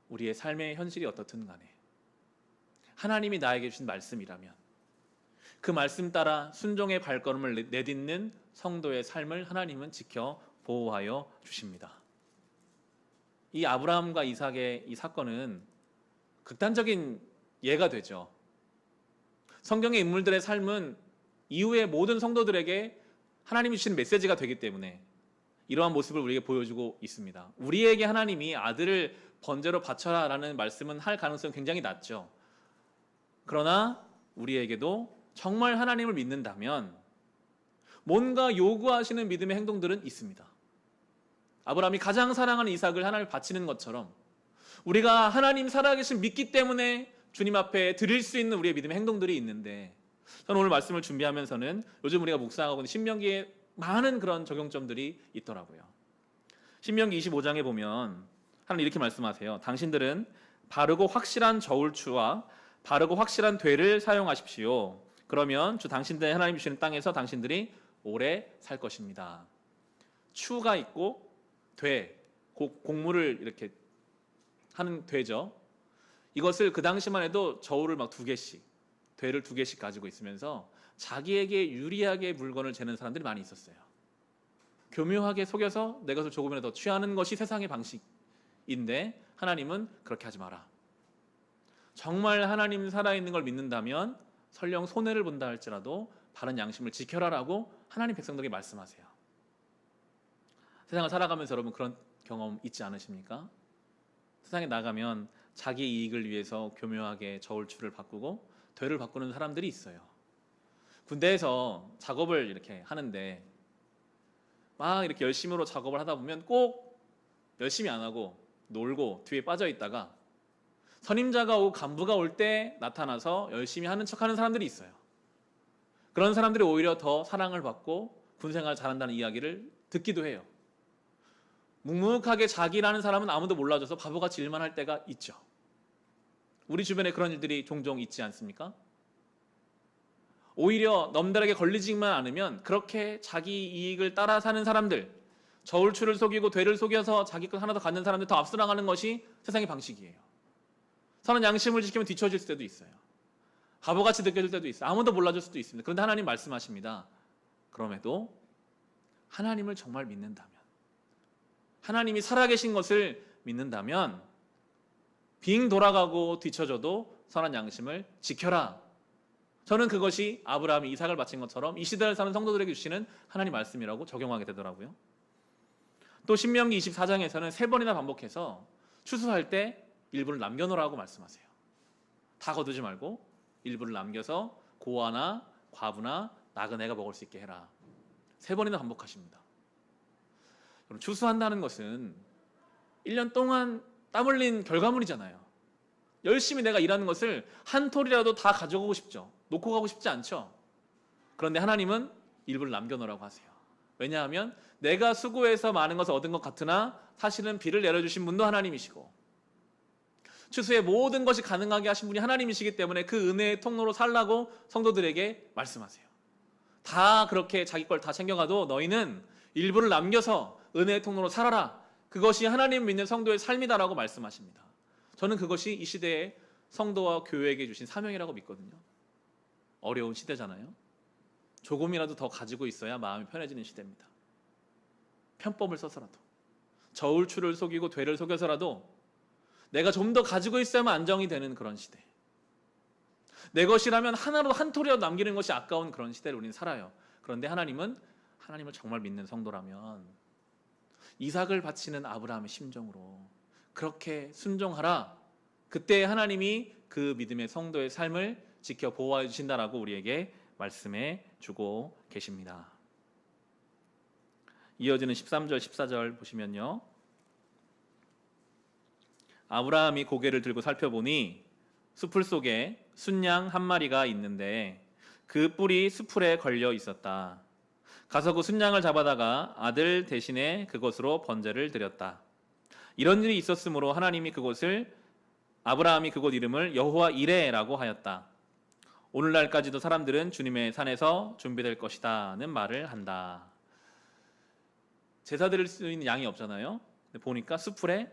우리의 삶의 현실이 어떻든 간에 하나님이 나에게 주신 말씀이라면 그 말씀 따라 순종의 발걸음을 내딛는 성도의 삶을 하나님은 지켜 보호하여 주십니다. 이 아브라함과 이삭의 이 사건은 극단적인 예가 되죠. 성경의 인물들의 삶은 이후의 모든 성도들에게 하나님이 주신 메시지가 되기 때문에 이러한 모습을 우리에게 보여주고 있습니다. 우리에게 하나님이 아들을 번제로 바쳐라 라는 말씀은 할 가능성이 굉장히 낮죠. 그러나 우리에게도 정말 하나님을 믿는다면 뭔가 요구하시는 믿음의 행동들은 있습니다. 아브라함이 가장 사랑하는 이삭을 하나님께 바치는 것처럼 우리가 하나님 살아계신 믿기 때문에 주님 앞에 드릴 수 있는 우리의 믿음의 행동들이 있는데, 저는 오늘 말씀을 준비하면서는 요즘 우리가 묵상하고 있는 신명기에 많은 그런 적용점들이 있더라고요. 신명기 25장에 보면 하나님 이렇게 말씀하세요. 당신들은 바르고 확실한 저울추와 바르고 확실한 되를 사용하십시오. 그러면 주 당신들의 하나님 주시는 땅에서 당신들이 오래 살 것입니다. 추가 있고 되, 곡물을 이렇게 하는 되죠. 이것을 그 당시만 해도 저울을 막 2개씩, 되를 2개씩 가지고 있으면서 자기에게 유리하게 물건을 재는 사람들이 많이 있었어요. 교묘하게 속여서 내 것을 조금이라도 더 취하는 것이 세상의 방식인데 하나님은 그렇게 하지 마라. 정말 하나님 살아있는 걸 믿는다면 설령 손해를 본다 할지라도 바른 양심을 지켜라라고 하나님 백성들에게 말씀하세요. 세상을 살아가면서 여러분 그런 경험 있지 않으십니까? 세상에 나가면 자기 이익을 위해서 교묘하게 저울추를 바꾸고 되를 바꾸는 사람들이 있어요. 군대에서 작업을 이렇게 하는데 막 이렇게 열심으로 작업을 하다 보면 꼭 열심히 안 하고 놀고 뒤에 빠져 있다가 선임자가 오고 간부가 올 때 나타나서 열심히 하는 척하는 사람들이 있어요. 그런 사람들이 오히려 더 사랑을 받고 군생활 잘한다는 이야기를 듣기도 해요. 묵묵하게 자기라는 사람은 아무도 몰라줘서 바보같이 일만 할 때가 있죠. 우리 주변에 그런 일들이 종종 있지 않습니까? 오히려 넘들에게 걸리지만 않으면 그렇게 자기 이익을 따라 사는 사람들, 저울추를 속이고 되를 속여서 자기 것 하나 더 갖는 사람들 더 앞서 나가는 것이 세상의 방식이에요. 선한 양심을 지키면 뒤처질 때도 있어요. 바보같이 느껴질 때도 있어요. 아무도 몰라줄 수도 있습니다. 그런데 하나님 말씀하십니다. 그럼에도 하나님을 정말 믿는다면, 하나님이 살아계신 것을 믿는다면 빙 돌아가고 뒤처져도 선한 양심을 지켜라. 저는 그것이 아브라함이 이삭을 바친 것처럼 이 시대를 사는 성도들에게 주시는 하나님 말씀이라고 적용하게 되더라고요. 또 신명기 24장에서는 3번이나 반복해서 추수할 때 일부를 남겨놓으라고 말씀하세요. 다 거두지 말고 일부를 남겨서 고아나 과부나 나그네가 먹을 수 있게 해라. 3번이나 반복하십니다. 추수한다는 것은 1년 동안 땀 흘린 결과물이잖아요. 열심히 내가 일하는 것을 한 톨이라도 다 가져가고 싶죠. 놓고 가고 싶지 않죠. 그런데 하나님은 일부를 남겨놓으라고 하세요. 왜냐하면 내가 수고해서 많은 것을 얻은 것 같으나 사실은 비를 내려주신 분도 하나님이시고 추수의 모든 것이 가능하게 하신 분이 하나님이시기 때문에 그 은혜의 통로로 살라고 성도들에게 말씀하세요. 다 그렇게 자기 걸 다 챙겨가도 너희는 일부를 남겨서 은혜의 통로로 살아라. 그것이 하나님 믿는 성도의 삶이다라고 말씀하십니다. 저는 그것이 이 시대의 성도와 교회에게 주신 사명이라고 믿거든요. 어려운 시대잖아요. 조금이라도 더 가지고 있어야 마음이 편해지는 시대입니다. 편법을 써서라도, 저울추를 속이고 되를 속여서라도 내가 좀 더 가지고 있어야만 안정이 되는 그런 시대. 내 것이라면 하나라도 한 톨이라도 남기는 것이 아까운 그런 시대를 우리는 살아요. 그런데 하나님은 하나님을 정말 믿는 성도라면 이삭을 바치는 아브라함의 심정으로 그렇게 순종하라. 그때 하나님이 그 믿음의 성도의 삶을 지켜 보호해 주신다라고 우리에게 말씀해 주고 계십니다. 이어지는 13절 14절 보시면요. 아브라함이 고개를 들고 살펴보니 숲풀 속에 순양 한 마리가 있는데 그 뿔이 숲풀에 걸려 있었다. 가서 그 순양을 잡아다가 아들 대신에 그것으로 번제를 드렸다. 이런 일이 있었으므로 하나님이 아브라함이 그곳 이름을 여호와 이레라고 하였다. 오늘날까지도 사람들은 주님의 산에서 준비될 것이다는 말을 한다. 제사 드릴 수 있는 양이 없잖아요. 근데 보니까 숲풀에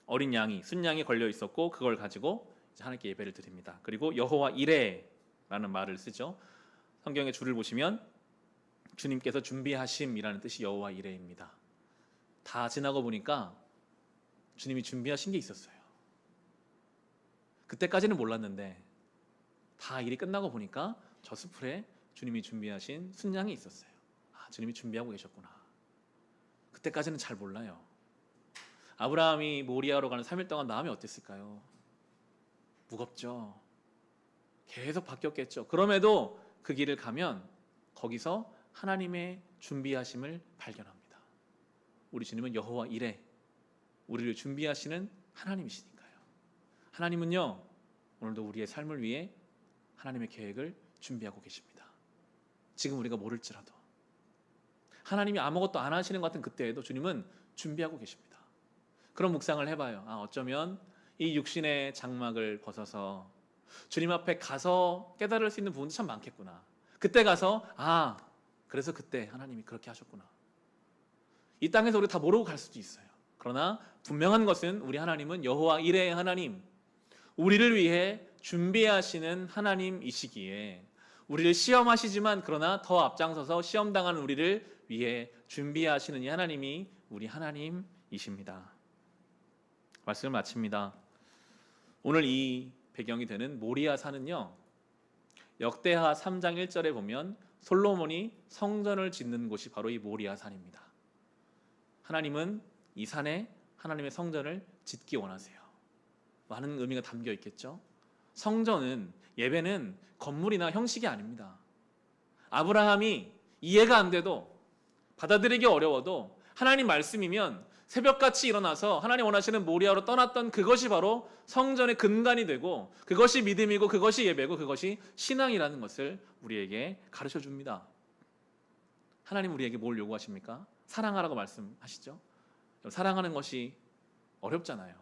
어린 양이, 순양이 걸려 있었고 그걸 가지고 하나님께 예배를 드립니다. 그리고 여호와 이레라는 말을 쓰죠. 성경의 줄을 보시면 주님께서 준비하심이라는 뜻이 여호와 이레입니다. 다 지나고 보니까 주님이 준비하신 게 있었어요. 그때까지는 몰랐는데 다 일이 끝나고 보니까 저 숲풀에 주님이 준비하신 순양이 있었어요. 아, 주님이 준비하고 계셨구나. 그때까지는 잘 몰라요. 아브라함이 모리아로 가는 3일 동안 마음이 어땠을까요? 무겁죠. 계속 바뀌었겠죠. 그럼에도 그 길을 가면 거기서 하나님의 준비하심을 발견합니다. 우리 주님은 여호와 이레, 우리를 준비하시는 하나님이시니까요. 하나님은요, 오늘도 우리의 삶을 위해 하나님의 계획을 준비하고 계십니다. 지금 우리가 모를지라도 하나님이 아무것도 안 하시는 것 같은 그때에도 주님은 준비하고 계십니다. 그런 묵상을 해봐요. 어쩌면 이 육신의 장막을 벗어서 주님 앞에 가서 깨달을 수 있는 부분도 참 많겠구나. 그때 가서 그래서 그때 하나님이 그렇게 하셨구나. 이 땅에서 우리 다 모르고 갈 수도 있어요. 그러나 분명한 것은 우리 하나님은 여호와 이레의 하나님, 우리를 위해 준비하시는 하나님이시기에 우리를 시험하시지만 그러나 더 앞장서서 시험당하는 우리를 위해 준비하시는 이 하나님이 우리 하나님이십니다. 말씀을 마칩니다. 오늘 이 배경이 되는 모리아 산은요, 역대하 3장 1절에 보면 솔로몬이 성전을 짓는 곳이 바로 이 모리아 산입니다. 하나님은 이 산에 하나님의 성전을 짓기 원하세요. 많은 의미가 담겨 있겠죠. 성전은, 예배는 건물이나 형식이 아닙니다. 아브라함이 이해가 안 돼도, 받아들이기 어려워도 하나님 말씀이면 새벽같이 일어나서 하나님 원하시는 모리아로 떠났던 그것이 바로 성전의 근간이 되고, 그것이 믿음이고, 그것이 예배고, 그것이 신앙이라는 것을 우리에게 가르쳐 줍니다. 하나님 우리에게 뭘 요구하십니까? 사랑하라고 말씀하시죠. 사랑하는 것이 어렵잖아요.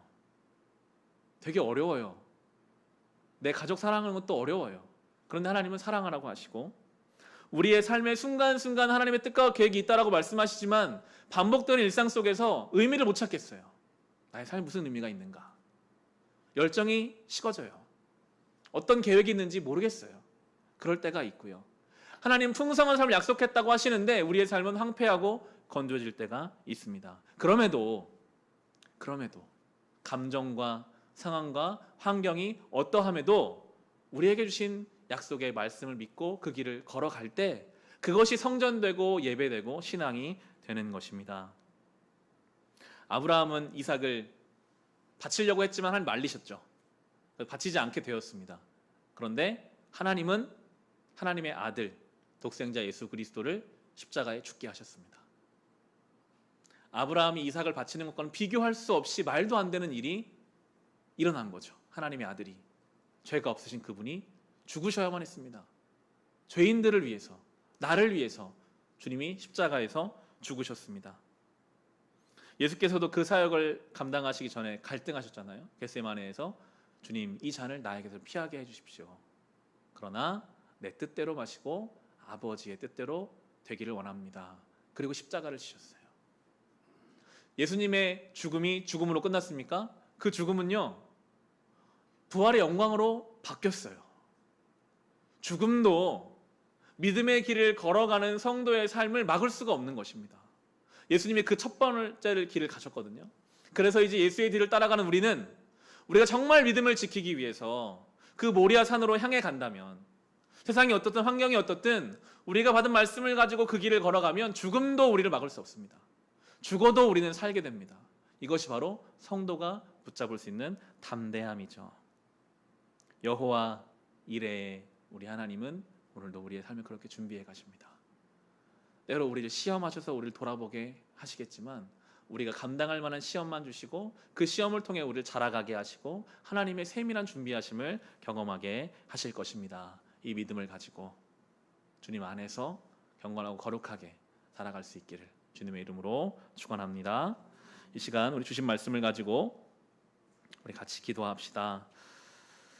되게 어려워요. 내 가족 사랑하는 것도 어려워요. 그런데 하나님은 사랑하라고 하시고, 우리의 삶의 순간순간 하나님의 뜻과 계획이 있다라고 말씀하시지만 반복되는 일상 속에서 의미를 못 찾겠어요. 나의 삶에 무슨 의미가 있는가? 열정이 식어져요. 어떤 계획이 있는지 모르겠어요. 그럴 때가 있고요. 하나님 풍성한 삶을 약속했다고 하시는데 우리의 삶은 황폐하고 건조해질 때가 있습니다. 그럼에도 감정과 상황과 환경이 어떠함에도 우리에게 주신 약속의 말씀을 믿고 그 길을 걸어갈 때 그것이 성전되고 예배되고 신앙이 되는 것입니다. 아브라함은 이삭을 바치려고 했지만 하나님 말리셨죠. 바치지 않게 되었습니다. 그런데 하나님은 하나님의 아들 독생자 예수 그리스도를 십자가에 죽게 하셨습니다. 아브라함이 이삭을 바치는 것과는 비교할 수 없이 말도 안 되는 일이 일어난 거죠. 하나님의 아들이, 죄가 없으신 그분이 죽으셔야만 했습니다. 죄인들을 위해서, 나를 위해서 주님이 십자가에서 죽으셨습니다. 예수께서도 그 사역을 감당하시기 전에 갈등하셨잖아요. 겟세마네에서 주님, 이 잔을 나에게서 피하게 해주십시오. 그러나 내 뜻대로 마시고 아버지의 뜻대로 되기를 원합니다. 그리고 십자가를 지셨어요. 예수님의 죽음이 죽음으로 끝났습니까? 그 죽음은요, 부활의 영광으로 바뀌었어요. 죽음도 믿음의 길을 걸어가는 성도의 삶을 막을 수가 없는 것입니다. 예수님이 그 첫 번째 길을 가셨거든요. 그래서 이제 예수의 뒤를 따라가는 우리는 우리가 정말 믿음을 지키기 위해서 그 모리아 산으로 향해 간다면, 세상이 어떻든 환경이 어떻든 우리가 받은 말씀을 가지고 그 길을 걸어가면 죽음도 우리를 막을 수 없습니다. 죽어도 우리는 살게 됩니다. 이것이 바로 성도가 붙잡을 수 있는 담대함이죠. 여호와 이레의 우리 하나님은 오늘도 우리의 삶을 그렇게 준비해 가십니다. 때로 우리를 시험하셔서 우리를 돌아보게 하시겠지만 우리가 감당할 만한 시험만 주시고 그 시험을 통해 우리를 자라가게 하시고 하나님의 세밀한 준비하심을 경험하게 하실 것입니다. 이 믿음을 가지고 주님 안에서 경건하고 거룩하게 살아갈 수 있기를 주님의 이름으로 축원합니다. 이 시간 우리 주신 말씀을 가지고 우리 같이 기도합시다.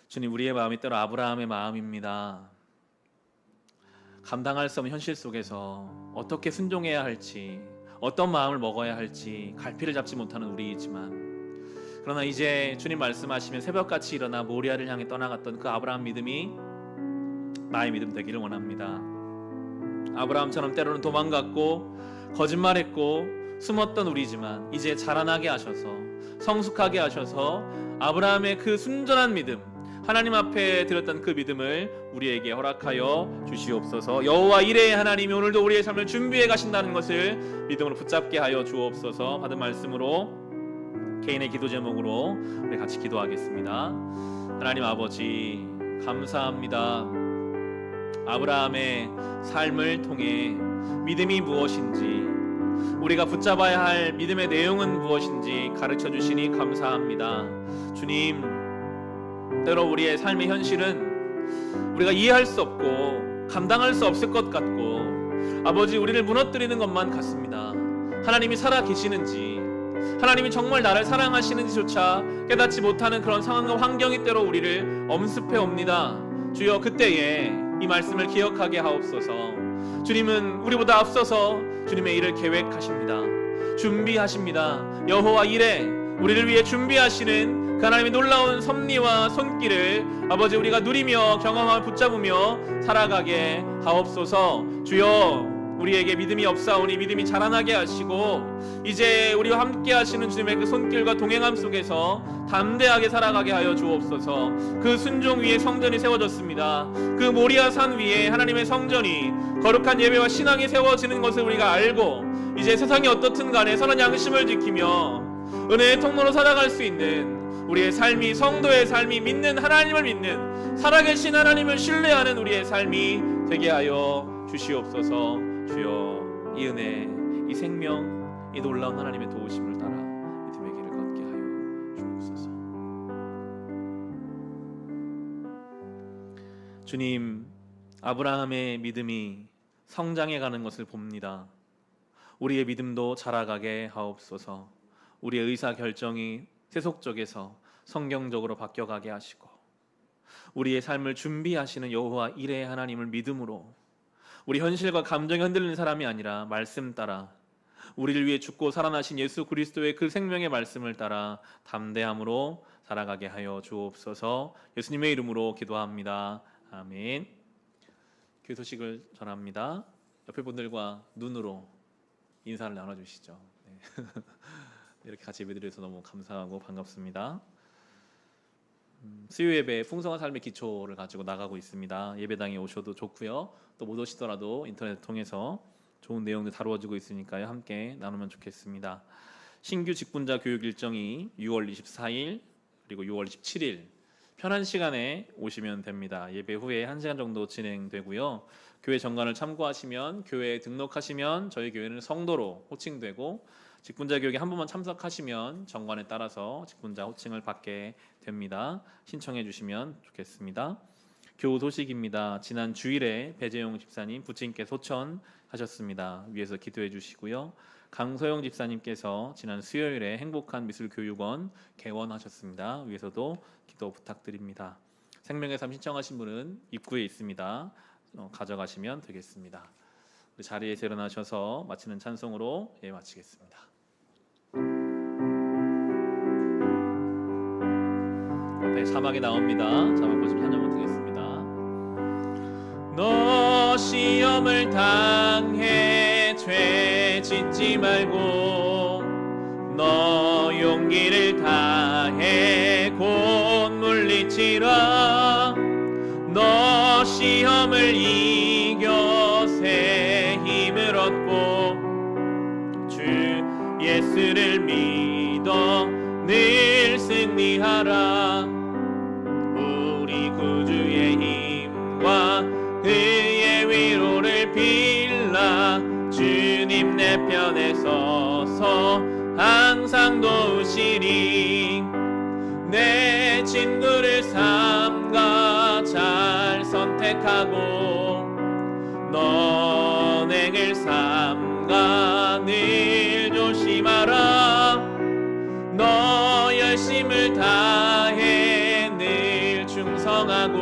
주님, 우리의 마음이 때로 아브라함의 마음입니다. 감당할 수 없는 현실 속에서 어떻게 순종해야 할지, 어떤 마음을 먹어야 할지 갈피를 잡지 못하는 우리이지만, 그러나 이제 주님 말씀하시면 새벽같이 일어나 모리아를 향해 떠나갔던 그 아브라함 믿음이 나의 믿음 되기를 원합니다. 아브라함처럼 때로는 도망갔고 거짓말했고 숨었던 우리지만 이제 자라나게 하셔서 성숙하게 하셔서 아브라함의 그 순전한 믿음, 하나님 앞에 드렸던 그 믿음을 우리에게 허락하여 주시옵소서. 여호와 이레의 하나님이 오늘도 우리의 삶을 준비해 가신다는 것을 믿음으로 붙잡게 하여 주옵소서. 받은 말씀으로 개인의 기도 제목으로 우리 같이 기도하겠습니다. 하나님 아버지, 감사합니다. 아브라함의 삶을 통해 믿음이 무엇인지, 우리가 붙잡아야 할 믿음의 내용은 무엇인지 가르쳐 주시니 감사합니다. 주님, 때로 우리의 삶의 현실은 우리가 이해할 수 없고 감당할 수 없을 것 같고 아버지, 우리를 무너뜨리는 것만 같습니다. 하나님이 살아 계시는지, 하나님이 정말 나를 사랑하시는지조차 깨닫지 못하는 그런 상황과 환경이 때로 우리를 엄습해 옵니다. 주여, 그때에 이 말씀을 기억하게 하옵소서. 주님은 우리보다 앞서서 주님의 일을 계획하십니다. 준비하십니다. 여호와 이레, 우리를 위해 준비하시는 그 하나님의 놀라운 섭리와 손길을 아버지 우리가 누리며 경험하며 붙잡으며 살아가게 하옵소서. 주여, 우리에게 믿음이 없사오니 믿음이 자라나게 하시고 이제 우리와 함께 하시는 주님의 그 손길과 동행함 속에서 담대하게 살아가게 하여 주옵소서. 그 순종 위에 성전이 세워졌습니다. 그 모리아 산 위에 하나님의 성전이 거룩한 예배와 신앙이 세워지는 것을 우리가 알고 이제 세상이 어떻든 간에 선한 양심을 지키며 은혜의 통로로 살아갈 수 있는 우리의 삶이, 성도의 삶이, 믿는 하나님을 믿는 살아계신 하나님을 신뢰하는 우리의 삶이 되게 하여 주시옵소서. 주여, 이 은혜, 이 생명, 이 놀라운 하나님의 도우심을 따라 믿음의 길을 걷게 하여 주옵소서. 주님, 아브라함의 믿음이 성장해가는 것을 봅니다. 우리의 믿음도 자라가게 하옵소서. 우리의 의사결정이 세속적에서 성경적으로 바뀌어가게 하시고 우리의 삶을 준비하시는 여호와 이레의 하나님을 믿음으로 우리 현실과 감정이 흔들리는 사람이 아니라 말씀 따라 우리를 위해 죽고 살아나신 예수 그리스도의 그 생명의 말씀을 따라 담대함으로 살아가게 하여 주옵소서. 예수님의 이름으로 기도합니다. 아멘. 교회 소식을 전합니다. 옆에 분들과 눈으로 인사를 나눠주시죠. 네. 이렇게 같이 예배드려서 너무 감사하고 반갑습니다. 수요 예배 풍성한 삶의 기초를 가지고 나가고 있습니다. 예배당에 오셔도 좋고요. 또 못 오시더라도 인터넷 통해서 좋은 내용들 다루어지고 있으니까요. 함께 나누면 좋겠습니다. 신규 직분자 교육 일정이 6월 24일 그리고 6월 17일 편한 시간에 오시면 됩니다. 예배 후에 1시간 정도 진행되고요. 교회 정관을 참고하시면 교회에 등록하시면 저희 교회는 성도로 호칭되고 직분자 교육에 한 번만 참석하시면 정관에 따라서 직분자 호칭을 받게 됩니다. 신청해 주시면 좋겠습니다. 교우 소식입니다. 지난 주일에 배재용 집사님 부친께 소천하셨습니다. 위에서 기도해 주시고요. 강소영 집사님께서 지난 수요일에 행복한 미술교육원 개원하셨습니다. 위에서도 기도 부탁드립니다. 생명의 삶 신청하신 분은 입구에 있습니다. 가져가시면 되겠습니다. 우리 자리에서 일어나셔서 마치는 찬송으로 마치겠습니다. 앞에 자막이 나옵니다. 자막 보시면 찬양을 드리겠습니다. 너 시험을 당해 죄 짓지 말고 너 용기를 다해 곧 물리치라. 너 시험을 이겨 새 힘을 얻고 주 예수를 믿어 늘 승리하라. 우리 구주의 힘과 그의 위로를 빌라. 주님 내 편에 서서 항상 도우시리. 내 친구를 삼가 잘 선택하고 너행을 삼가 늘 조심하라. 너 열심을 다해 늘 충성하고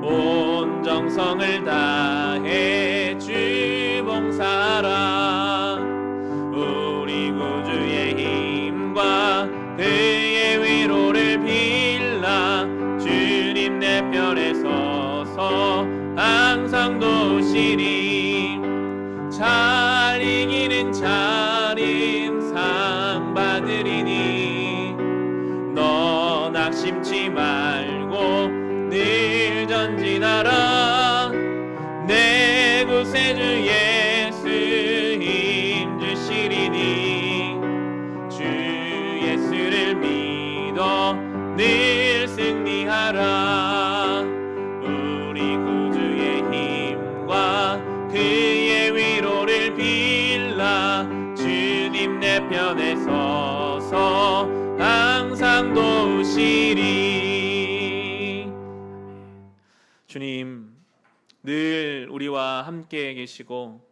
온 정성을 다해 주 봉사하라. 우리 구주의 힘과 그의 위로를 빌라. 주님 내 편에 서서 항상 도우시리. 잘 이기는 자린 상 받으리니 너 낙심치 말고 늘 전진하라. 내 구세주 예수 힘주시리니 주 예수를 믿어 늘 승리하라. 우리 구주의 힘과 그의 위로를 빌라. 주님 내 편에 서서 항상 도우시리. 주님 늘 우리와 함께 계시고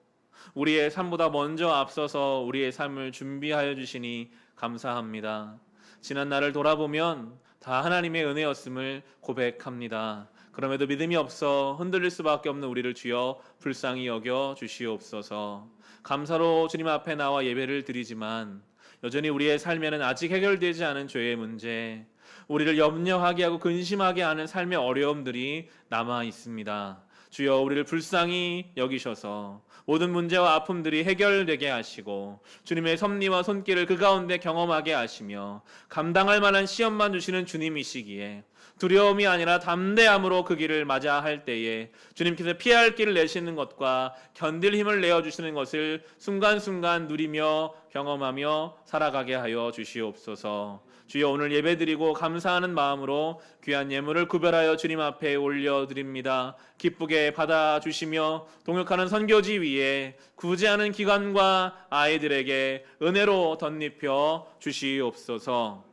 우리의 삶보다 먼저 앞서서 우리의 삶을 준비하여 주시니 감사합니다. 지난 날을 돌아보면 다 하나님의 은혜였음을 고백합니다. 그럼에도 믿음이 없어 흔들릴 수밖에 없는 우리를 주여 불쌍히 여겨 주시옵소서. 감사로 주님 앞에 나와 예배를 드리지만 여전히 우리의 삶에는 아직 해결되지 않은 죄의 문제, 우리를 염려하게 하고 근심하게 하는 삶의 어려움들이 남아 있습니다. 주여 우리를 불쌍히 여기셔서 모든 문제와 아픔들이 해결되게 하시고 주님의 섭리와 손길을 그 가운데 경험하게 하시며 감당할 만한 시험만 주시는 주님이시기에 두려움이 아니라 담대함으로 그 길을 맞아 할 때에 주님께서 피할 길을 내시는 것과 견딜 힘을 내어주시는 것을 순간순간 누리며 경험하며 살아가게 하여 주시옵소서. 주여 오늘 예배드리고 감사하는 마음으로 귀한 예물을 구별하여 주님 앞에 올려드립니다. 기쁘게 받아주시며 동역하는 선교지 위에 구제하는 기관과 아이들에게 은혜로 덧입혀 주시옵소서.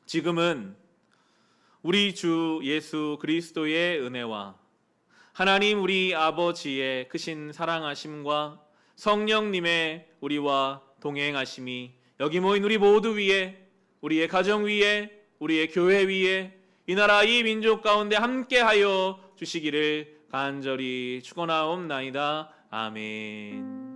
지금은 우리 주 예수 그리스도의 은혜와 하나님 우리 아버지의 크신 사랑하심과 성령님의 우리와 동행하심이 여기 모인 우리 모두 위에, 우리의 가정 위에, 우리의 교회 위에, 이 나라 이 민족 가운데 함께하여 주시기를 간절히 축원하옵나이다. 아멘.